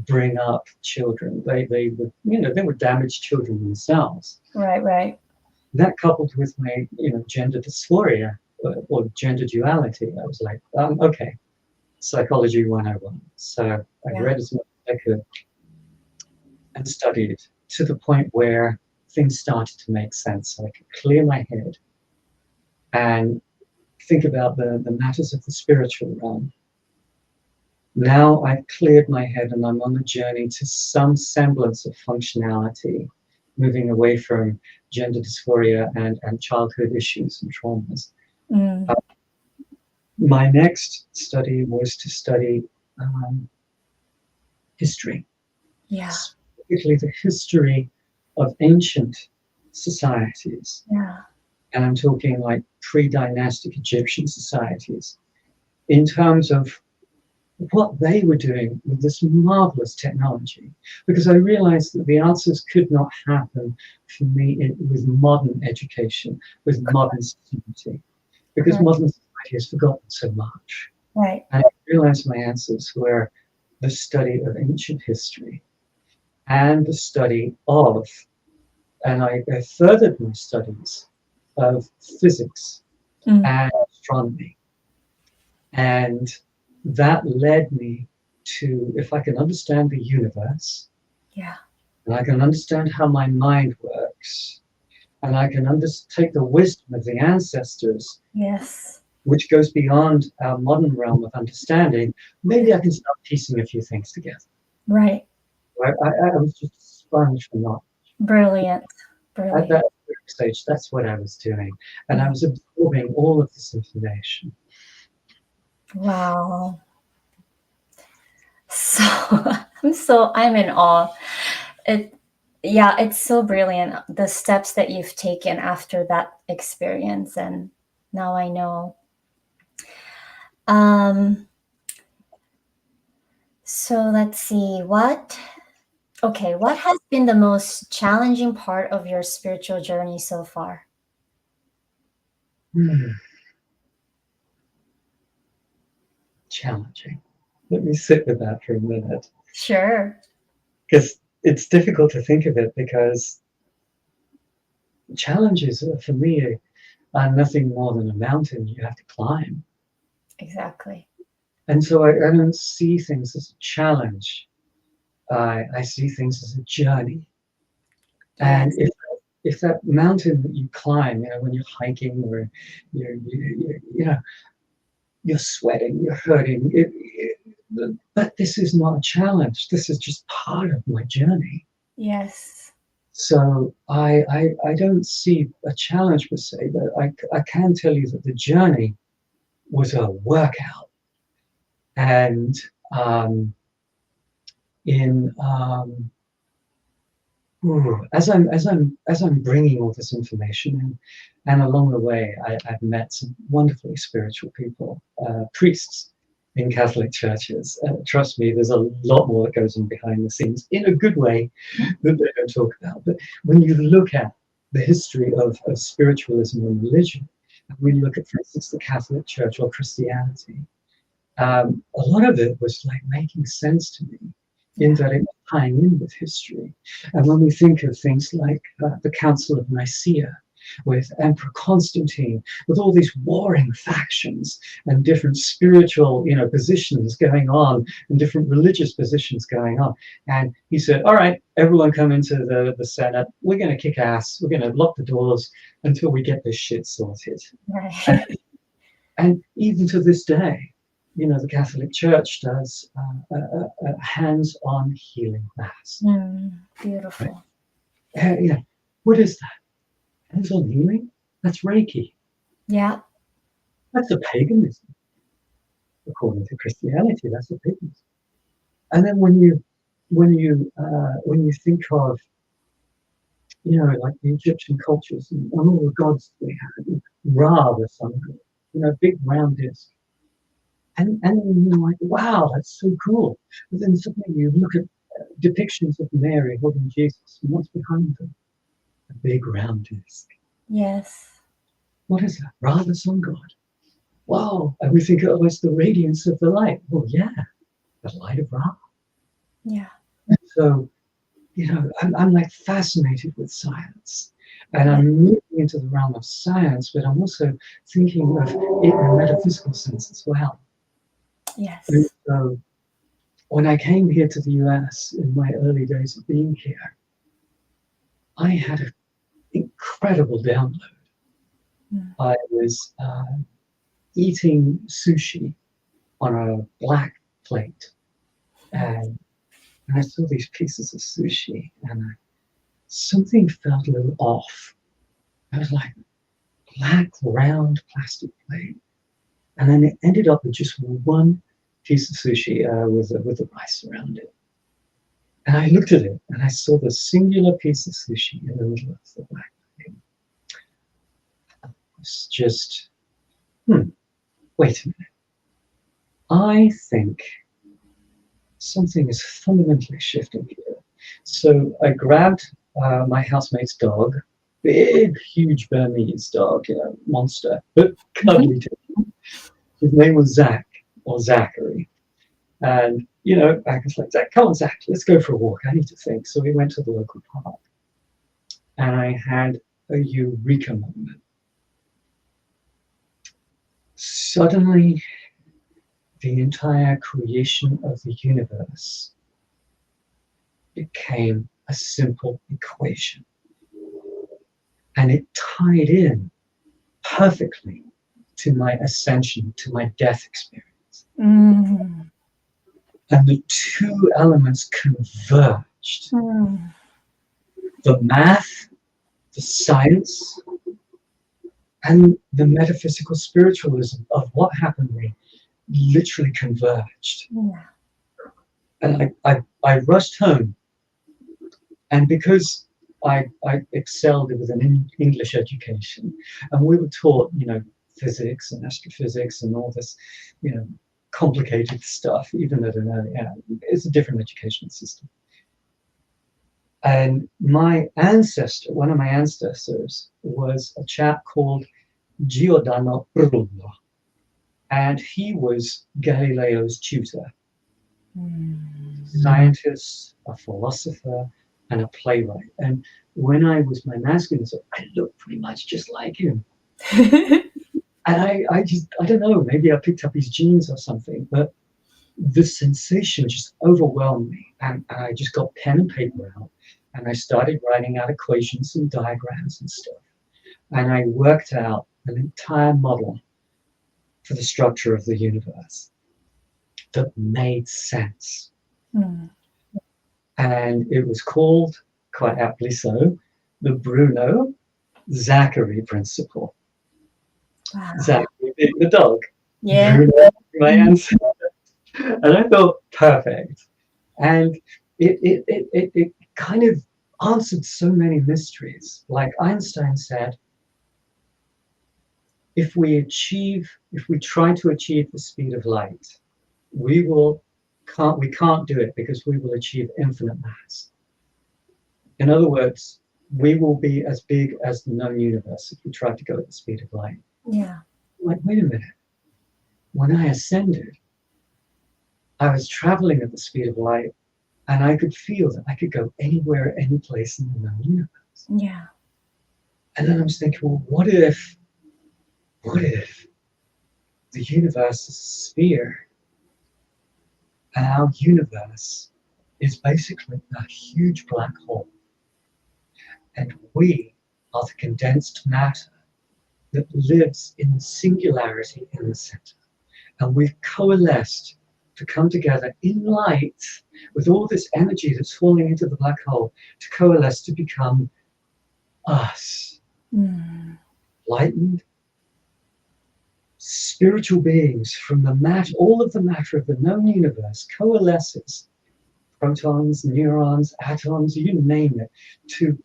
Speaker 2: bring up children. They were, you know, they were damaged children themselves.
Speaker 1: Right. Right.
Speaker 2: That coupled with my, you know, gender dysphoria or gender duality, I was like, okay, psychology 101. So I read as much as I could and studied to the point where things started to make sense. So I could clear my head and think about the matters of the spiritual realm. Now I've cleared my head and I'm on the journey to some semblance of functionality, moving away from gender dysphoria and childhood issues and traumas.
Speaker 1: Mm.
Speaker 2: My next study was to study history.
Speaker 1: Yeah.
Speaker 2: Specifically the history of ancient societies.
Speaker 1: Yeah.
Speaker 2: And I'm talking like pre-dynastic Egyptian societies, in terms of what they were doing with this marvelous technology. Because I realized that the answers could not happen for me with modern education, with modern society, because modern society has forgotten so much.
Speaker 1: Right.
Speaker 2: And I realized my answers were the study of ancient history and the study of, and I furthered my studies of physics and astronomy. And that led me to, if I can understand the universe, and I can understand how my mind works, and I can take the wisdom of the ancestors, which goes beyond our modern realm of understanding, maybe I can start piecing a few things together.
Speaker 1: Right.
Speaker 2: I was just a sponge for knowledge.
Speaker 1: Brilliant.
Speaker 2: That stage, that's what I was doing. And I was absorbing all of this information.
Speaker 1: Wow. So I'm in awe. It Yeah, it's so brilliant, the steps that you've taken after that experience, and now I know. Um so let's see, what has been the most challenging part of your spiritual journey so far?
Speaker 2: Hmm, challenging. Let me sit with that for a minute.
Speaker 1: Sure.
Speaker 2: Because it's difficult to think of it, because challenges for me are nothing more than a mountain you have to climb.
Speaker 1: Exactly.
Speaker 2: And so I don't see things as a challenge. I see things as a journey. And
Speaker 1: Yes.
Speaker 2: if that mountain that you climb, when you're hiking, or you're sweating, you're hurting, but this is not a challenge. This is just part of my journey.
Speaker 1: Yes.
Speaker 2: So I don't see a challenge per se, but I can tell you that the journey was a workout. And in as I'm bringing all this information in, and along the way, I've met some wonderfully spiritual people, priests in Catholic churches. Trust me, there's a lot more that goes on behind the scenes in a good way that they don't talk about. But when you look at the history of spiritualism and religion, and we look at, for instance, the Catholic Church or Christianity, a lot of it was like making sense to me, in that it was tying in with history. And when we think of things like the Council of Nicaea, with Emperor Constantine, with all these warring factions and different spiritual, positions going on, and different religious positions going on. And he said, all right, everyone come into the Senate. We're going to kick ass. We're going to lock the doors until we get this shit sorted.
Speaker 1: Right.
Speaker 2: And even to this day, the Catholic Church does a hands-on healing mass. Right?
Speaker 1: Beautiful.
Speaker 2: Yeah. What is that? Hands-on healing? That's Reiki.
Speaker 1: Yeah.
Speaker 2: That's a paganism. According to Christianity, that's a paganism. And then when you think of, like the Egyptian cultures and all the gods they had, Ra, the sun god, big round disc. And you're like, wow, that's so cool. But then suddenly you look at depictions of Mary holding Jesus, and what's behind them? A big round disc.
Speaker 1: Yes.
Speaker 2: What is that? Ra, the sun god. Wow. And we think, oh, it's the radiance of the light. Well, yeah, the light of Ra.
Speaker 1: Yeah.
Speaker 2: So, I'm like fascinated with science. And
Speaker 1: Yeah.
Speaker 2: I'm moving into the realm of science, but I'm also thinking of it in a metaphysical sense as well. And
Speaker 1: Yes.
Speaker 2: so when I came here to the US in my early days of being here, I had an incredible download. I was eating sushi on a black plate, and I saw these pieces of sushi, and something felt a little off. I was like, black, round plastic plate. And then it ended up with just one piece of sushi with the rice around it. And I looked at it, and I saw the singular piece of sushi in the middle of the black plate. It's just, wait a minute. I think something is fundamentally shifting here. So I grabbed my housemate's dog, big, huge Burmese dog, monster, but cuddly too. His name was Zach, or Zachary. And, I was like, Zach, come on, Zach, let's go for a walk. I need to think. So we went to the local park. And I had a eureka moment. Suddenly, the entire creation of the universe became a simple equation. And it tied in perfectly to my ascension, to my death experience.
Speaker 1: Mm.
Speaker 2: And the two elements converged. The math the science, and the metaphysical spiritualism of what happened to me literally converged.
Speaker 1: Yeah.
Speaker 2: And I rushed home, and because I excelled with an English education, and we were taught, physics and astrophysics and all this, complicated stuff, even at an early age. It's a different educational system. And one of my ancestors, was a chap called Giordano Bruno, and he was Galileo's tutor. Scientist, a philosopher, and a playwright. And when I was my masculine self, I looked pretty much just like him. And I don't know, maybe I picked up his genes or something, but the sensation just overwhelmed me. And I just got pen and paper out, and I started writing out equations and diagrams and stuff. And I worked out an entire model for the structure of the universe that made sense. And it was called, quite aptly so, the Bruno Zachary principle.
Speaker 1: Wow.
Speaker 2: Zachary being the dog.
Speaker 1: Yeah.
Speaker 2: Bruno, my ancestor. And I thought, perfect. And it kind of answered so many mysteries. Like Einstein said, if we try to achieve the speed of light, we can't do it, because we will achieve infinite mass. In other words, we will be as big as the known universe if we try to go at the speed of light.
Speaker 1: Yeah.
Speaker 2: Like, wait a minute. When I ascended, I was traveling at the speed of light, and I could feel that I could go anywhere, any place in the known universe.
Speaker 1: Yeah.
Speaker 2: And then I was thinking, well, what if the universe is a sphere, and our universe is basically a huge black hole, and we are the condensed matter that lives in singularity in the center, and we've coalesced to come together in light with all this energy that's falling into the black hole, to coalesce to become us, lightened spiritual beings from the matter. All of the matter of the known universe coalesces, protons, neurons, atoms, you name it, to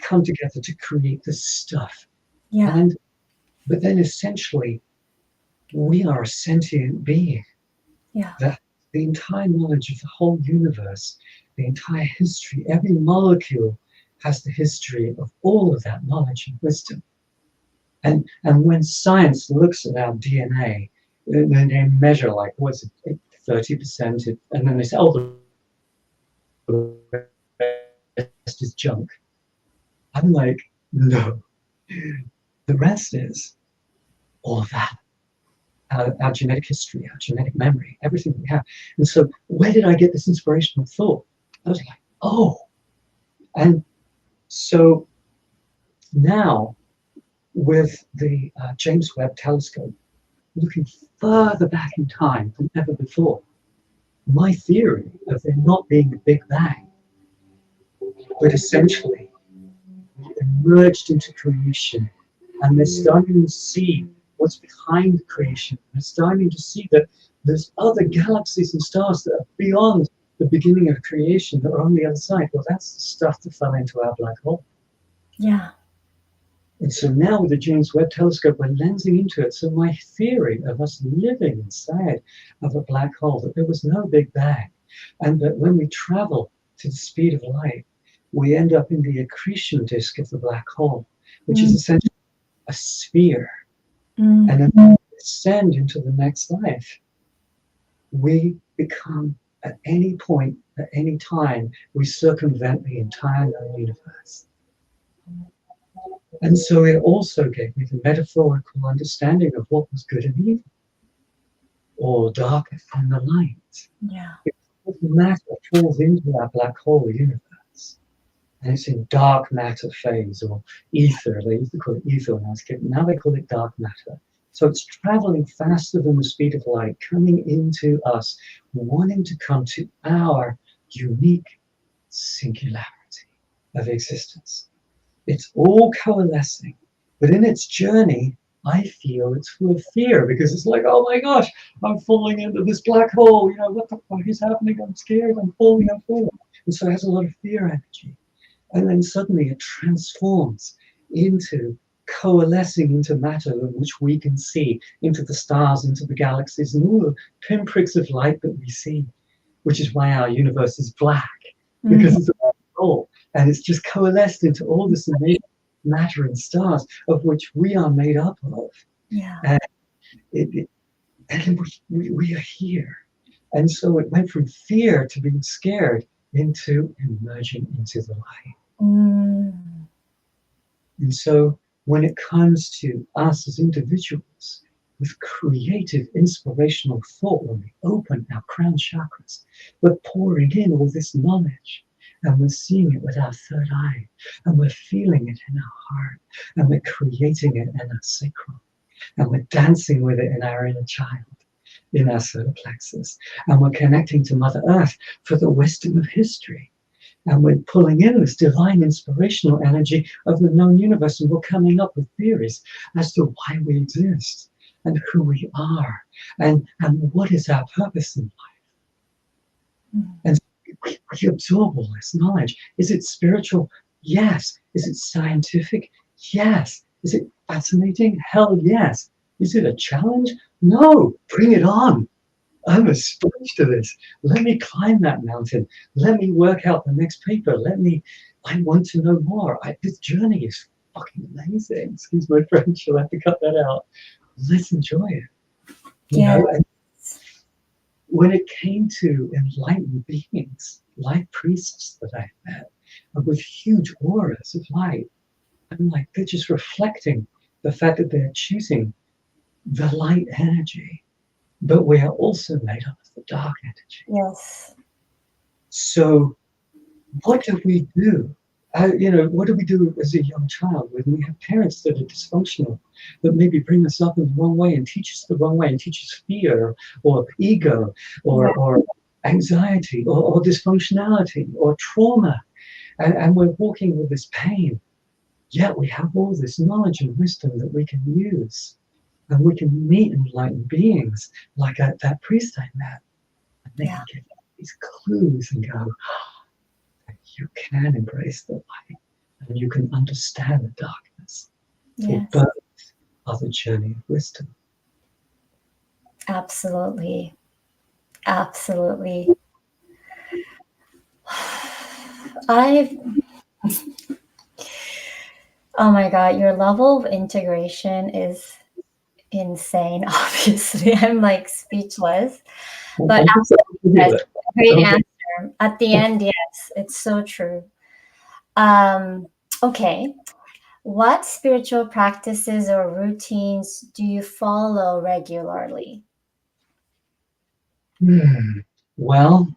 Speaker 2: come together to create this stuff.
Speaker 1: Yeah.
Speaker 2: But then essentially, we are a sentient being.
Speaker 1: Yeah.
Speaker 2: That the entire knowledge of the whole universe, the entire history, every molecule has the history of all of that knowledge and wisdom. And when science looks at our DNA, they measure, like, what's it, 30%, and then they say, oh, the rest is junk. I'm like, no, the rest is all of that. Our genetic history, our genetic memory, everything we have. And so where did I get this inspirational thought? I was like, oh. And so now, with the James Webb telescope, looking further back in time than ever before, my theory of there not being a Big Bang, but essentially emerged into creation, and they're starting to see what's behind creation. They're starting to see that there's other galaxies and stars that are beyond the beginning of creation, that are on the other side. Well, that's the stuff that fell into our black hole.
Speaker 1: Yeah.
Speaker 2: And so now with the James Webb telescope, we're lensing into it. So my theory of us living inside of a black hole, that there was no Big Bang, and that when we travel to the speed of light, we end up in the accretion disk of the black hole, which is essentially a sphere. And then we ascend into the next life. We become, at any point, at any time, we circumvent the entire known universe. And so it also gave me the metaphorical understanding of what was good and evil, or dark and the light.
Speaker 1: Yeah.
Speaker 2: Because matter falls into our black hole universe, and it's in dark matter phase, or ether. They used to call it ether when I was a kid. Now they call it dark matter. So it's traveling faster than the speed of light, coming into us, wanting to come to our unique singularity of existence. It's all coalescing. But in its journey, I feel it's full of fear because it's like, oh my gosh, I'm falling into this black hole. You know, what the fuck is happening? I'm scared. I'm falling. I'm falling. And so it has a lot of fear energy. And then suddenly it transforms into coalescing into matter, which we can see, into the stars, into the galaxies, and all the pinpricks of light that we see, which is why our universe is black, because it's a black hole. And it's just coalesced into all this amazing matter and stars of which we are made up of.
Speaker 1: Yeah.
Speaker 2: And, and we are here. And so it went from fear to being scared into emerging into the light. And so when it comes to us as individuals, with creative, inspirational thought, when we open our crown chakras, we're pouring in all this knowledge, and we're seeing it with our third eye, and we're feeling it in our heart, and we're creating it in our sacral, and we're dancing with it in our inner child, in our solar plexus, and we're connecting to Mother Earth for the wisdom of history. And we're pulling in this divine inspirational energy of the known universe, and we're coming up with theories as to why we exist and who we are and what is our purpose in life. And we absorb all this knowledge. Is it spiritual? Yes. Is it scientific? Yes. Is it fascinating? Hell yes. Is it a challenge? No. Bring it on. I'm a sponge to this. Let me climb that mountain. Let me work out the next paper. I want to know more. This journey is fucking amazing. Excuse my French, you'll have to cut that out. Let's enjoy it. You know, and when it came to enlightened beings, like priests that I met, with huge auras of light, I'm like, they're just reflecting the fact that they're choosing the light energy. But we are also made up of the dark energy.
Speaker 1: Yes.
Speaker 2: So what do we do? What do we do as a young child when we have parents that are dysfunctional, that maybe bring us up in the wrong way and teach us the wrong way and teach us fear or ego or anxiety or dysfunctionality or trauma. And we're walking with this pain. Yet we have all this knowledge and wisdom that we can use. And we can meet enlightened beings like that priest I met. And they can give these clues and go, you can embrace the light and you can understand the darkness. For both are the journey of wisdom.
Speaker 1: Absolutely. Absolutely. Oh my God, your level of integration is insane, obviously. I'm like speechless. But absolutely, yes, great answer. At the end, yes, it's so true. Okay. What spiritual practices or routines do you follow regularly?
Speaker 2: Well,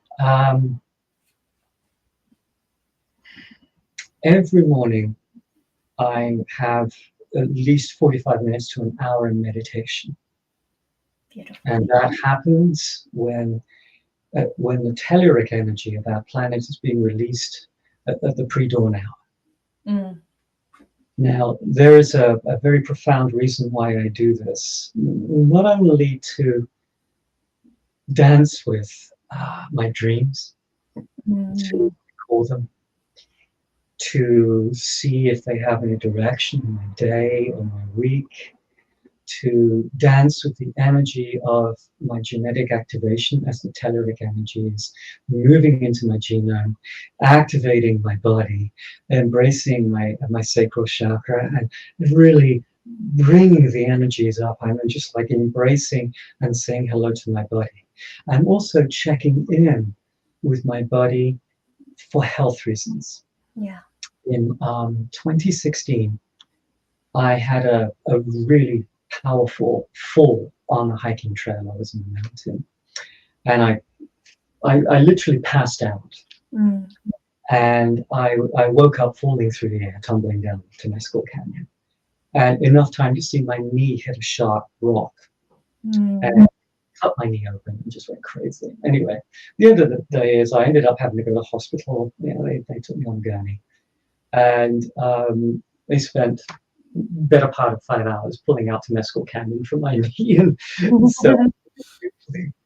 Speaker 2: every morning I have at least 45 minutes to an hour in meditation.
Speaker 1: Beautiful.
Speaker 2: And that happens when the telluric energy of our planet is being released at the pre-dawn hour. Now, there is a very profound reason why I do this. Not only to dance with my dreams, to call them, to see if they have any direction in my day or my week, to dance with the energy of my genetic activation as the telluric energy is moving into my genome, activating my body, embracing my sacral chakra, and really bringing the energies up. I'm just like embracing and saying hello to my body. I'm also checking in with my body for health reasons.
Speaker 1: Yeah.
Speaker 2: In 2016, I had a really powerful fall on a hiking trail. I was in the mountain, and I literally passed out. And I woke up falling through the air, tumbling down to my skull canyon, and enough time to see my knee hit a sharp rock, and cut my knee open and just went crazy. Anyway, the end of the day is I ended up having to go to the hospital. They took me on a gurney. And they spent better part of 5 hours pulling out Temescal Canyon from my knee. And so,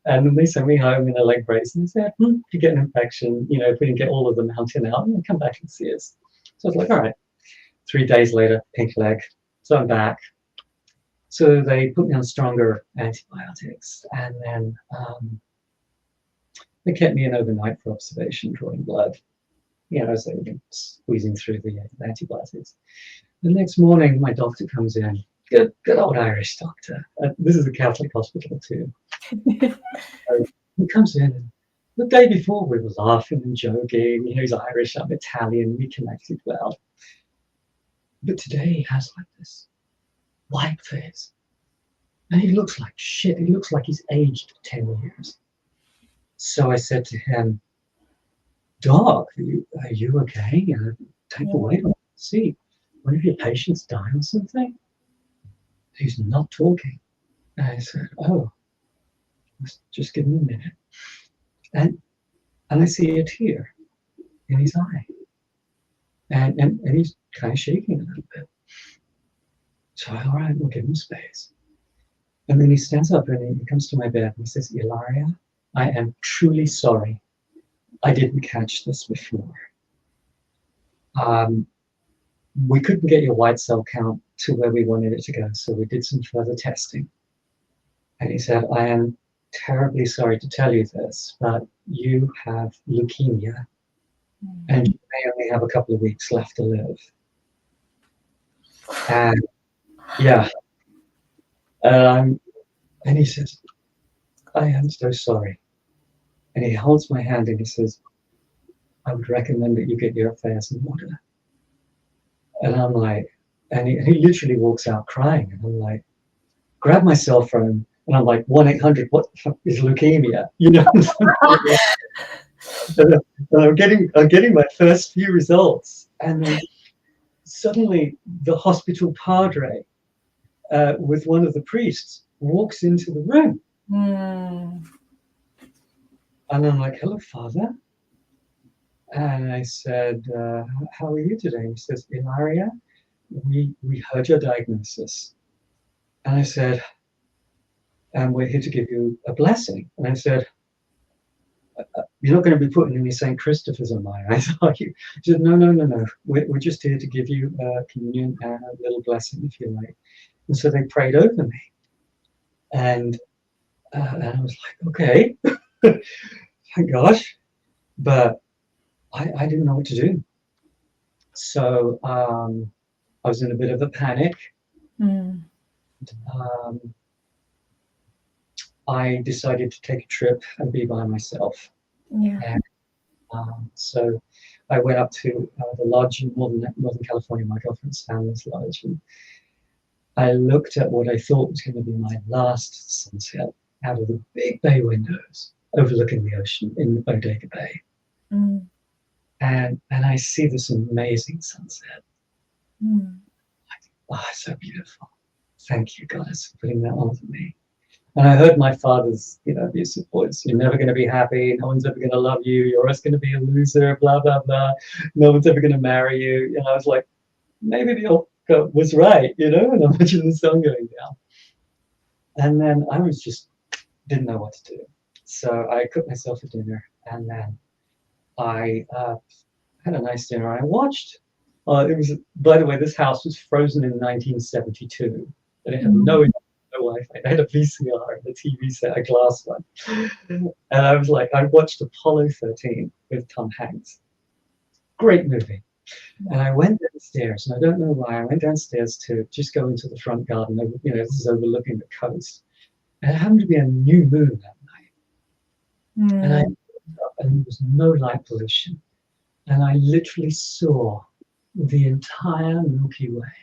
Speaker 2: and then they sent me home in a leg brace and said, if you get an infection, if we didn't get all of the mountain out, come back and see us. So I was like, all right. 3 days later, pink leg. So I'm back. So they put me on stronger antibiotics, and then they kept me in overnight for observation, drawing blood, as they were squeezing through the antibiotics. The next morning, my doctor comes in, good old Irish doctor. This is a Catholic hospital too. He comes in, and the day before we were laughing and joking. He's Irish, I'm Italian, we connected well. But today he has like this white face. And he looks like shit. He looks like he's aged 10 years. So I said to him, Doc, are you okay? Take the weight off the seat. One of your patients died or something? He's not talking. And I said, oh, just give him a minute. And I see a tear in his eye. And he's kind of shaking a little bit. So all right, we'll give him space. And then he stands up and he comes to my bed and he says, ILaria, I am truly sorry I didn't catch this before. We couldn't get your white cell count to where we wanted it to go, so we did some further testing. And he said, I am terribly sorry to tell you this, but you have leukemia and you may only have a couple of weeks left to live. And yeah. And he says, I am so sorry. And he holds my hand and he says, I would recommend that you get your affairs in order. And I'm like, and he literally walks out crying. And I'm like, grab my cell phone. And I'm like, 1-800, what the fuck is leukemia? And I'm getting my first few results. And then suddenly the hospital padre with one of the priests walks into the room. And I'm like, hello, Father. And I said, how are you today? He says, ILaria, we heard your diagnosis. And I said, and we're here to give you a blessing. And I said, you're not going to be putting any St. Christopher's on my eyes, are you? He said, no. We're just here to give you communion and a little blessing, if you like. And so they prayed over me. And I was like, okay, thank gosh. But I didn't know what to do. So I was in a bit of a panic. I decided to take a trip and be by myself. And so I went up to the lodge in Northern California, my girlfriend's family's lodge, and I looked at what I thought was going to be my last sunset out of the big bay windows overlooking the ocean in Bodega Bay. And I see this amazing sunset. Oh, so beautiful. Thank you, guys, for putting that on for me. And I heard my father's, abusive voice. You're never going to be happy. No one's ever going to love you. You're always going to be a loser, blah, blah, blah. No one's ever going to marry you. And I was like, maybe the old guy was right, and I'm watching the sun going down. And then I was just, didn't know what to do. So I cooked myself a dinner. And then I had a nice dinner. I watched, it was, by the way, this house was frozen in 1972. And it had no Wi-Fi. I had a VCR and a TV set, a glass one. And I was like, I watched Apollo 13 with Tom Hanks. Great movie. And I went downstairs, and I don't know why, I went downstairs to just go into the front garden. This is overlooking the coast. And it happened to be a new moon that night. And I looked up, and there was no light pollution. And I literally saw the entire Milky Way.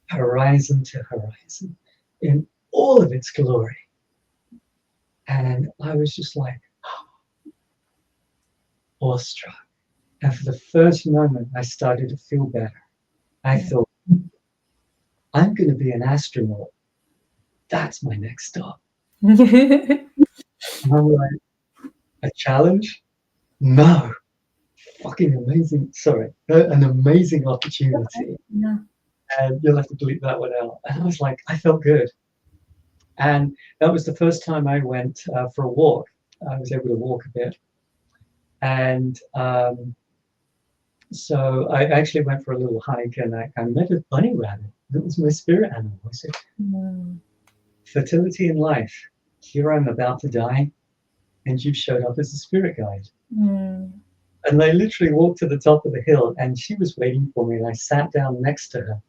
Speaker 2: Horizon to horizon, in all of its glory. And I was just like, awestruck. And for the first moment, I started to feel better. I thought, I'm going to be an astronaut. That's my next stop. And I'm like, a challenge? No. fucking amazing, sorry, an amazing opportunity.
Speaker 1: Yeah.
Speaker 2: And you'll have to delete that one out. And I was like, I felt good. And that was the first time I went for a walk. I was able to walk a bit. And so I actually went for a little hike, and I met a bunny rabbit. That was my spirit animal. I said, fertility in life. Here I'm about to die, and you've showed up as a spirit guide. And I literally walked to the top of the hill, and she was waiting for me, and I sat down next to her,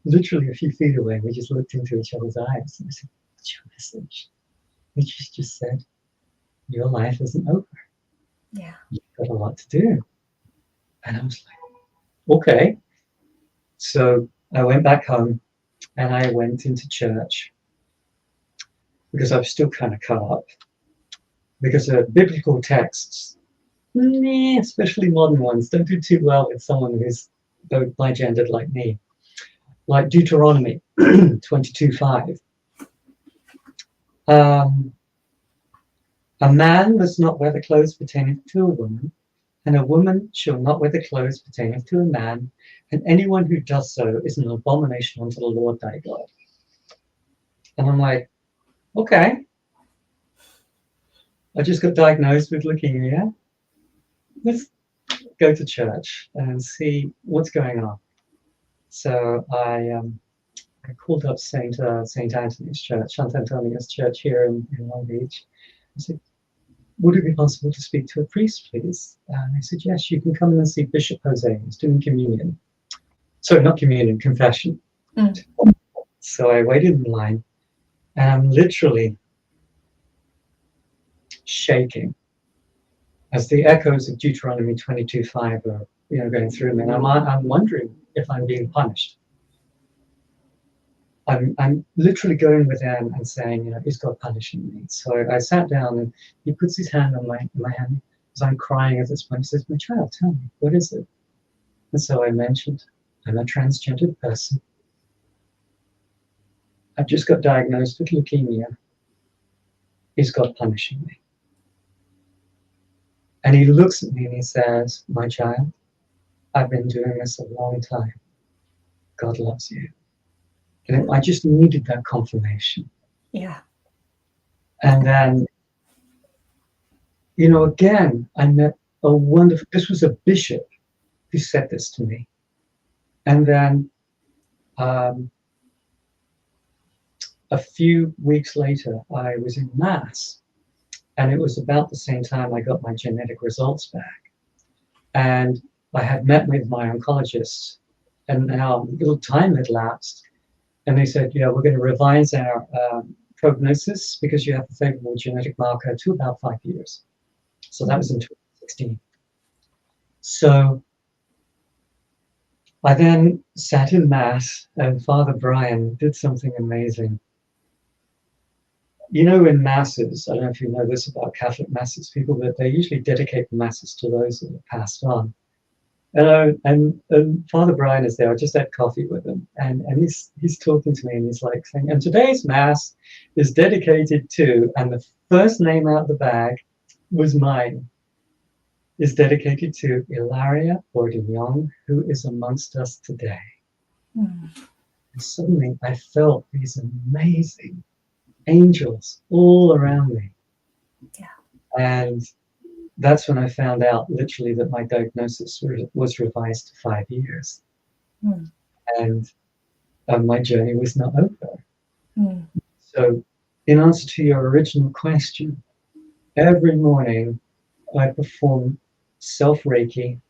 Speaker 2: literally a few feet away. We just looked into each other's eyes, and I said, what's your message? And she just said, your life isn't over.
Speaker 1: Yeah.
Speaker 2: You've got a lot to do. And I was like, okay. So I went back home, and I went into church because I was still kind of cut up. Because biblical texts, especially modern ones, don't do too well with someone who's bi-gendered like me. Like Deuteronomy 22:5. A man must not wear the clothes pertaining to a woman, and a woman shall not wear the clothes pertaining to a man, and anyone who does so is an abomination unto the Lord thy God. And I'm like, okay. I just got diagnosed with leukemia. Let's go to church and see what's going on. So I called up Saint Anthony's Church, Sant Antonio's Church here in Long Beach. I said, would it be possible to speak to a priest, please? And they said, yes, you can come in and see Bishop Jose. He's doing communion. Sorry, not communion, confession. So I waited in line, and I'm literally shaking as the echoes of Deuteronomy 22:5 are, going through me. And I'm wondering if I'm being punished. I'm literally going with him and saying, is God punishing me? So I sat down, and he puts his hand on my hand as I'm crying at this point. He says, my child, tell me, what is it? And so I mentioned, I'm a transgendered person. I've just got diagnosed with leukemia. Is God punishing me? And he looks at me and he says, my child, I've been doing this a long time. God loves you. And I just needed that confirmation.
Speaker 1: Yeah.
Speaker 2: And then, again, I met a wonderful, this was a bishop who said this to me. And then a few weeks later, I was in Mass, and it was about the same time I got my genetic results back. And I had met with my oncologist, and now a little time had lapsed. And they said, we're going to revise our prognosis because you have a favorable genetic marker to about 5 years. So that was in 2016. So I then sat in Mass, and Father Brian did something amazing. In Masses, I don't know if you know this about Catholic Masses, people that they usually dedicate the Masses to those that have passed on. And Father Brian is there. I just had coffee with him, and he's talking to me, and he's like saying, and today's Mass is dedicated to, and the first name out of the bag was mine, is dedicated to ILaria Bordignon, who is amongst us today. And suddenly I felt these amazing angels all around me.
Speaker 1: Yeah.
Speaker 2: And that's when I found out literally that my diagnosis was revised to 5 years. And my journey was not over. So in answer to your original question, every morning I perform self-Reiki,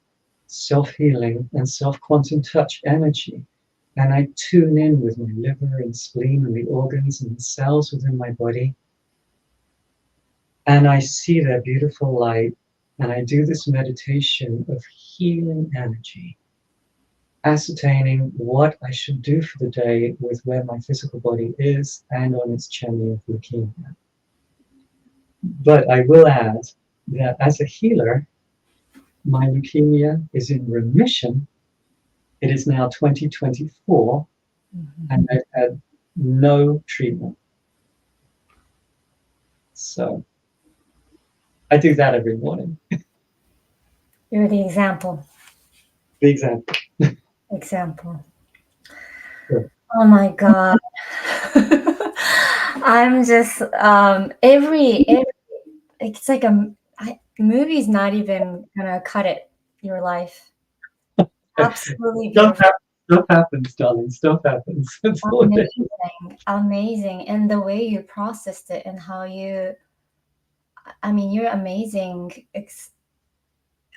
Speaker 2: self-healing, and self-quantum touch energy. And I tune in with my liver and spleen and the organs and the cells within my body. And I see their beautiful light. And I do this meditation of healing energy, ascertaining what I should do for the day with where my physical body is and on its journey of leukemia. But I will add that as a healer, my leukemia is in remission. It is now 2024, and I've had no treatment. So I do that every morning.
Speaker 1: You're the example.
Speaker 2: The example.
Speaker 1: Example.
Speaker 2: Yeah.
Speaker 1: Oh my God. I'm just every it's like movie's not even gonna cut it. Your life. Absolutely
Speaker 2: Stuff,
Speaker 1: beautiful.
Speaker 2: stuff happens, darling. Stuff happens. That's all it is.
Speaker 1: Amazing. Amazing. And the way you processed it and how you, I mean, you're amazing.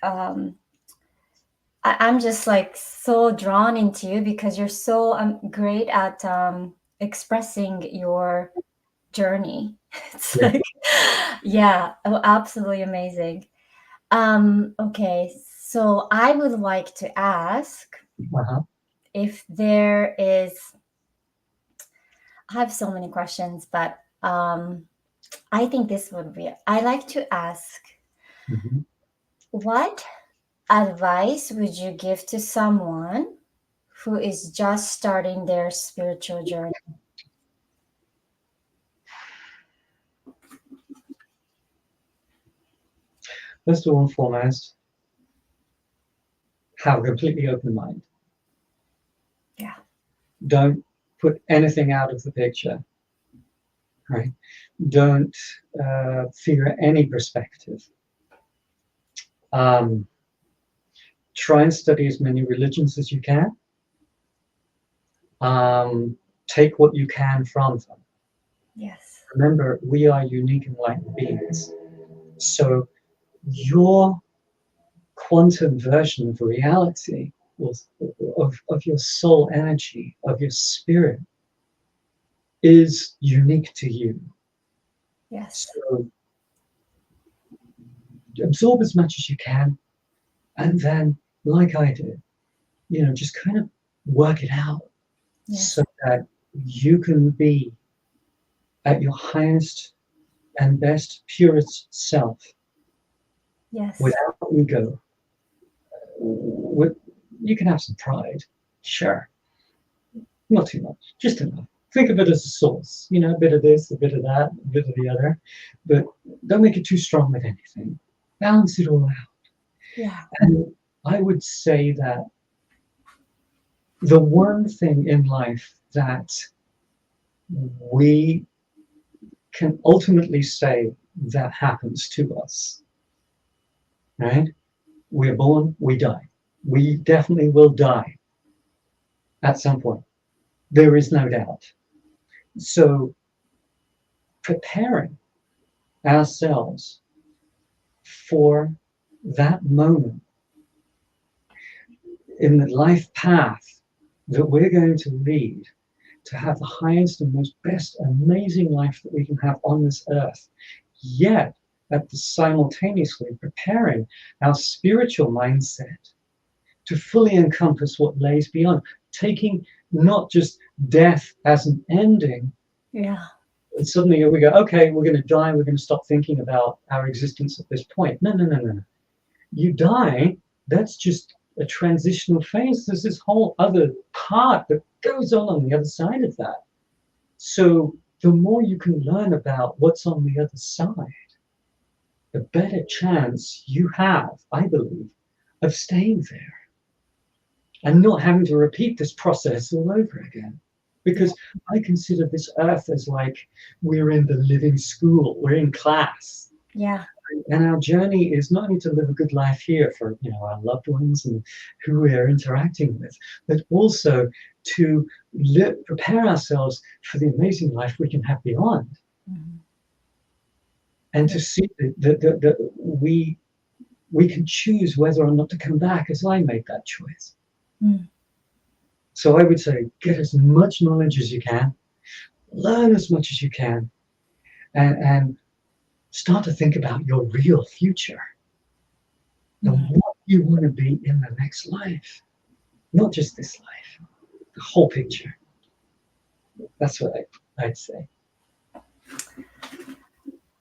Speaker 1: Um, I'm just like so drawn into you because you're so great at expressing your journey. It's
Speaker 2: Yeah.
Speaker 1: like, yeah, oh, absolutely amazing. Okay, so I would like to ask
Speaker 2: Uh-huh.
Speaker 1: if there is, I have so many questions, but I think this would be, I like to ask,
Speaker 2: Mhm.
Speaker 1: what advice would you give to someone who is just starting their spiritual journey?
Speaker 2: First of all and foremost, have a completely open mind.
Speaker 1: Yeah.
Speaker 2: Don't put anything out of the picture, right? Don't fear any perspective. Um, Try and study as many religions as you can. Um, Take what you can from them.
Speaker 1: Yes.
Speaker 2: Remember, we are unique and enlightened beings. So your quantum version of reality, of your soul energy, of your spirit, is unique to you.
Speaker 1: Yes.
Speaker 2: So absorb as much as you can, and then, like I did, just kind of work it out
Speaker 1: Yes.
Speaker 2: so that you can be at your highest and best, purest self
Speaker 1: Yes.
Speaker 2: without ego. With, you can have some pride, sure, not too much, just enough. Think of it as a source, a bit of this, a bit of that, a bit of the other, but don't make it too strong with anything. Balance it all out.
Speaker 1: Yeah.
Speaker 2: And I would say that the one thing in life that we can ultimately say that happens to us, right? We're born, we die. We definitely will die at some point. There is no doubt. So preparing ourselves for that moment in the life path that we're going to lead to have the highest and most best amazing life that we can have on this earth, yet at the simultaneously preparing our spiritual mindset to fully encompass what lays beyond, taking not just death as an ending.
Speaker 1: Yeah.
Speaker 2: And suddenly we go, okay, we're going to die, we're going to stop thinking about our existence at this point. No, no, no, no, no. You die, that's just a transitional phase. There's this whole other part that goes on the other side of that. So the more you can learn about what's on the other side, the better chance you have, I believe, of staying there and not having to repeat this process all over again.
Speaker 1: Yeah.
Speaker 2: Because I consider this earth as like we're in the living school, we're in class.
Speaker 1: Yeah.
Speaker 2: And our journey is not only to live a good life here for our loved ones and who we are interacting with, but also to prepare ourselves for the amazing life we can have beyond,
Speaker 1: Mhm.
Speaker 2: and
Speaker 1: Yeah.
Speaker 2: to see that we can choose whether or not to come back, as I made that choice.
Speaker 1: Mm.
Speaker 2: So I would say get as much knowledge as you can, learn as much as you can, and start to think about your real future and
Speaker 1: Mm.
Speaker 2: what you want to be in the next life, not just this life, the whole picture. That's what I'd say.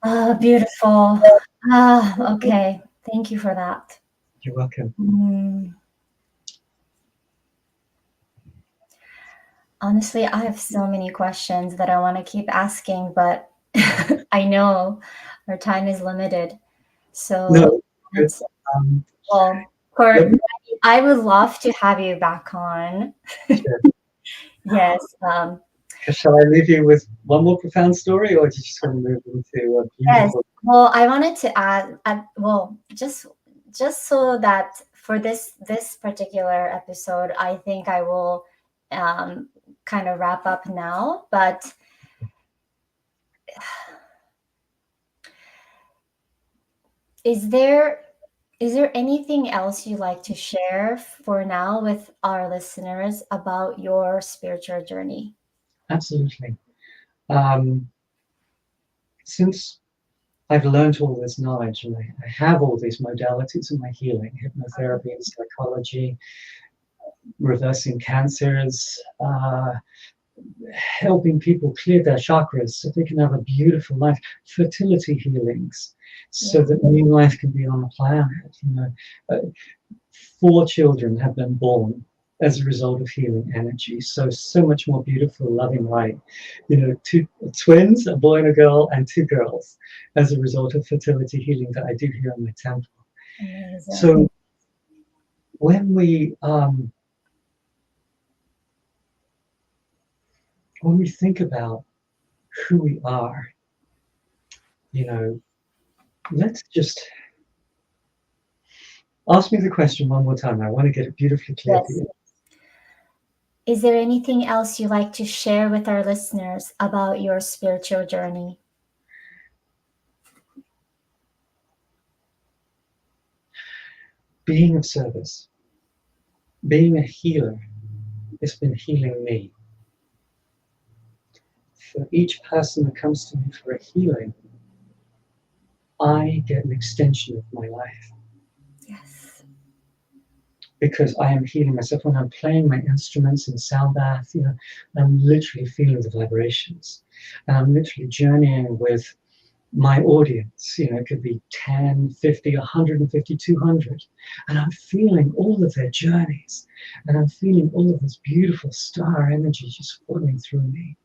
Speaker 1: Oh, beautiful. Okay. Thank you for that.
Speaker 2: You're welcome.
Speaker 1: Mm. Honestly, I have so many questions that I want to keep asking, but I know our time is limited. So
Speaker 2: No, good.
Speaker 1: let's, Well,
Speaker 2: Let me
Speaker 1: I would love to have you back on.
Speaker 2: share.
Speaker 1: Yes.
Speaker 2: Shall I leave you with one more profound story, or do you just want to move into a
Speaker 1: Yes.
Speaker 2: beautiful?
Speaker 1: Well, I wanted to add well, just so that for this particular episode, I think I will um, kind of wrap up now. But is there is there anything else you'd like to share for now with our listeners about your spiritual journey?
Speaker 2: Absolutely. Um, since I've learned all this knowledge and I have all these modalities in my healing, hypnotherapy and psychology, reversing cancers, helping people clear their chakras so they can have a beautiful life, fertility healings,
Speaker 1: Yeah.
Speaker 2: so that new life can be on the planet. Uh, 4 children have been born as a result of healing energy. So much more beautiful, loving light. 2 twins, a boy and a girl, and 2 girls, as a result of fertility healing that I do here in my temple.
Speaker 1: Amazing.
Speaker 2: So when we think about who we are, you know, let's just ask me the question one more time. I want to get it beautifully clear for
Speaker 1: Yes.
Speaker 2: you.
Speaker 1: Is there anything else you'd like to share with our listeners about your spiritual journey?
Speaker 2: Being of service, being a healer, has been healing me. For each person that comes to me for a healing, I get an extension of my life
Speaker 1: Yes.
Speaker 2: because I am healing myself. When I'm playing my instruments in sound bath, I'm literally feeling the vibrations, and I'm literally journeying with my audience. It could be 10, 50, 150, 200, and I'm feeling all of their journeys, and I'm feeling all of this beautiful star energy just flowing through me.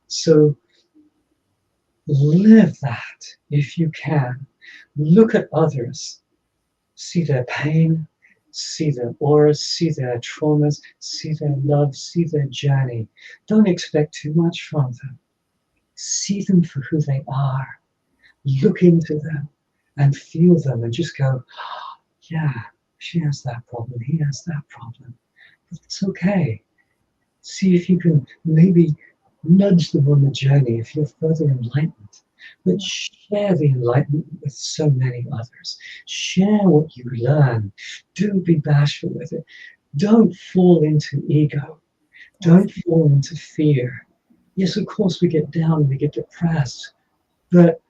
Speaker 2: So live that if you can. Look at others, see their pain, see their auras, see their traumas, see their love, see their journey. Don't expect too much from them. See them for who they are. Look into them and feel them and just go, "Oh, yeah, she has that problem, he has that problem. But it's okay." See if you can maybe nudge them on the journey if you're further enlightened. But share the enlightenment with so many others. Share what you learn. Don't be bashful with it. Don't fall into ego.
Speaker 1: Yes.
Speaker 2: Don't fall into fear. Yes, of course, we get down and we get depressed, but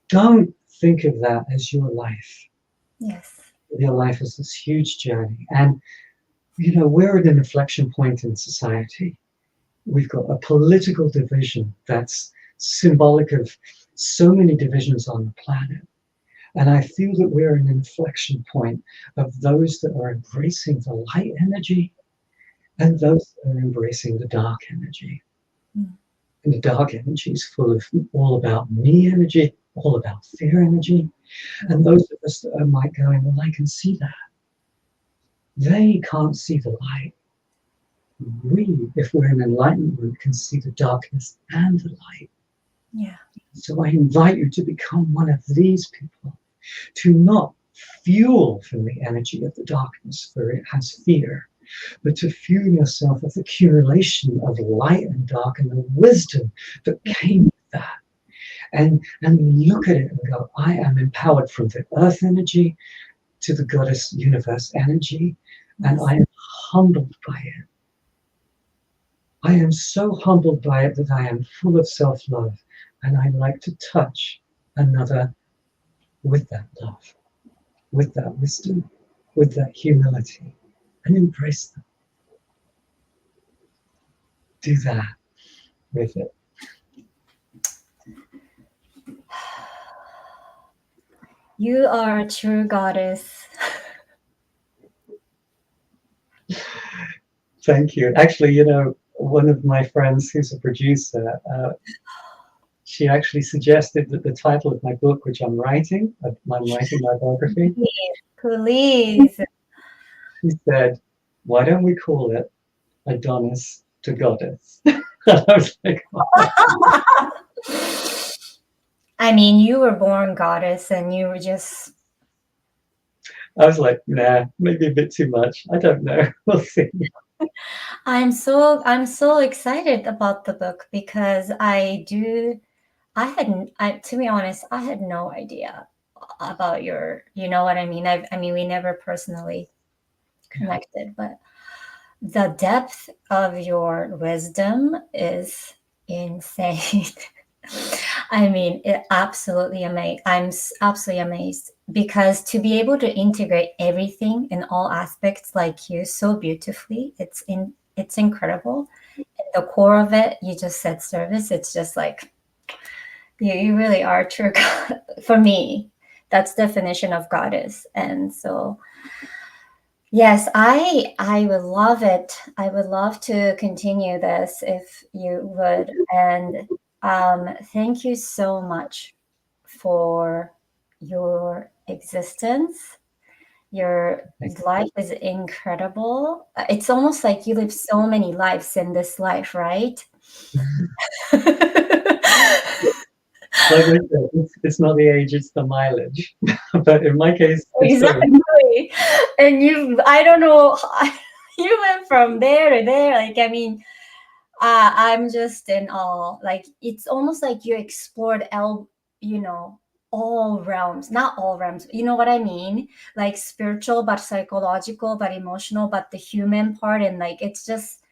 Speaker 2: don't think of that as your life.
Speaker 1: Yes.
Speaker 2: Your life is this huge journey. And, we're at an inflection point in society. We've got a political division that's symbolic of so many divisions on the planet. And I feel that we're in an inflection point of those that are embracing the light energy and those that are embracing the dark energy.
Speaker 1: Mm.
Speaker 2: And the dark energy is full of all about me energy, all about fear energy. And those of us that are might going, well, I can see that. They can't see the light. We, if we're in enlightenment, can see the darkness and the light.
Speaker 1: Yeah.
Speaker 2: So I invite you to become one of these people, to not fuel from the energy of the darkness, for it has fear, but to fuel yourself with accumulation of light and dark and the wisdom that came with that. And look at it and go, I am empowered from the earth energy to the goddess universe energy, and I am humbled by it. I am so humbled by it that I am full of self-love, and I like to touch another with that love, with that wisdom, with that humility, and embrace them. Do that with it.
Speaker 1: You are a true goddess.
Speaker 2: Thank you. Actually, one of my friends who's a producer, she actually suggested that the title of my book, which I'm writing my biography,
Speaker 1: Please.
Speaker 2: She said, "Why don't we call it Adonis to Goddess?" And I was like, "Oh."
Speaker 1: I mean, you were born goddess and you were just
Speaker 2: I was like, "Nah, maybe a bit too much. I don't know. We'll see."
Speaker 1: I'm so excited about the book because I to be honest, I had no idea about your, you know what I mean? I mean, we never personally connected, but the depth of your wisdom is insane. I mean, it absolutely amazed. Absolutely amazed because to be able to integrate everything in all aspects like you so beautifully, it's incredible. The core of it, you just said service. It's just like you really are true God. For me, that's definition of goddess. And so yes, I would love it. I would love to continue this if you would. And thank you so much for your existence. Your life is incredible. It's almost like you live so many lives in this life, right?
Speaker 2: Like I said, it's not the age, it's the mileage. But in my case, it's so.
Speaker 1: Exactly. And I don't know, you went from there to there. Like, I mean, I'm just in awe. Like, it's almost like you explored you know, all realms, not all realms. You know what I mean? Like spiritual, but psychological, but emotional, but the human part, and like it's just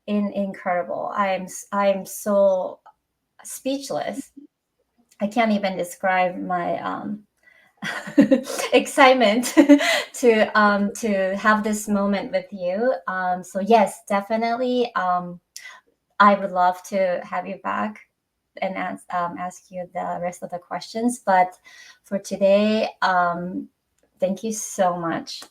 Speaker 1: incredible. I'm so speechless. I can't even describe my excitement to have this moment with you. So yes, definitely. I would love to have you back and ask you the rest of the questions. But for today, thank you so much.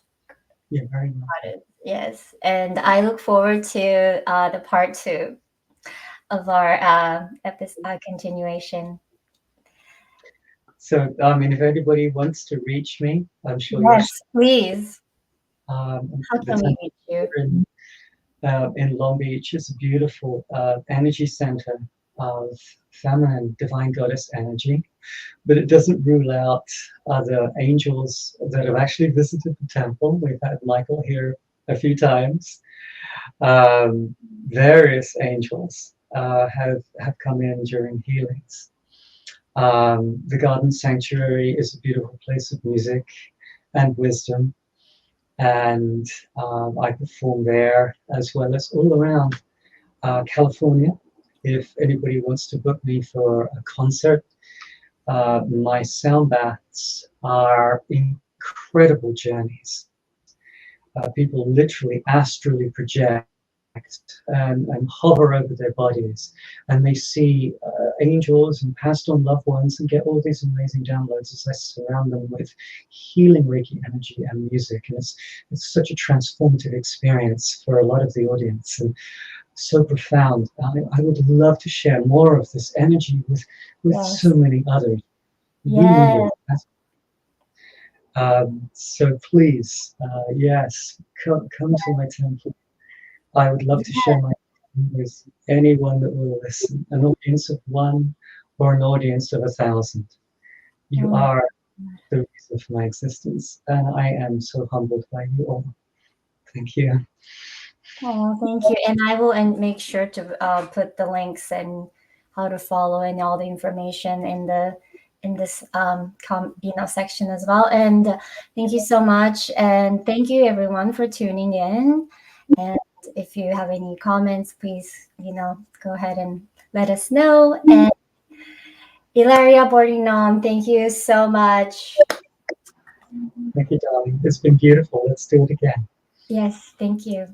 Speaker 2: You're very welcome.
Speaker 1: Yes, and I look forward to the part two of our episode continuation.
Speaker 2: So, I mean, if anybody wants to reach me, I'm sure you're.
Speaker 1: Yes, please. How
Speaker 2: The
Speaker 1: can we
Speaker 2: Tantra
Speaker 1: reach you?
Speaker 2: in Long Beach is a beautiful energy center of feminine divine goddess energy, but it doesn't rule out other angels that have actually visited the temple. We've had Michael here a few times. Various angels have come in during healings. The garden sanctuary is a beautiful place of music and wisdom, and I perform there as well as all around California. If anybody wants to book me for a concert, my sound baths are incredible journeys. People literally astrally project and hover over their bodies, and they see angels and passed on loved ones and get all these amazing downloads as I surround them with healing Reiki energy and music. And it's such a transformative experience for a lot of the audience and so profound. I would love to share more of this energy with
Speaker 1: Yes.
Speaker 2: so many others.
Speaker 1: Yes.
Speaker 2: Really. So please, yes, come to my temple. I would love to share my with anyone that will listen, an audience of one or an audience of 1,000.
Speaker 1: Oh
Speaker 2: You
Speaker 1: my
Speaker 2: are the reason for my existence, and I am so humbled by you all. Thank you.
Speaker 1: Oh, thank you. And I will and make sure to put the links and how to follow and all the information in this section as well. And thank you so much. And thank you everyone for tuning in. And if you have any comments, please, go ahead and let us know. And ILaria Bordignon, thank you so much.
Speaker 2: Thank you, darling. It's been beautiful. Let's do it again.
Speaker 1: Yes, thank you.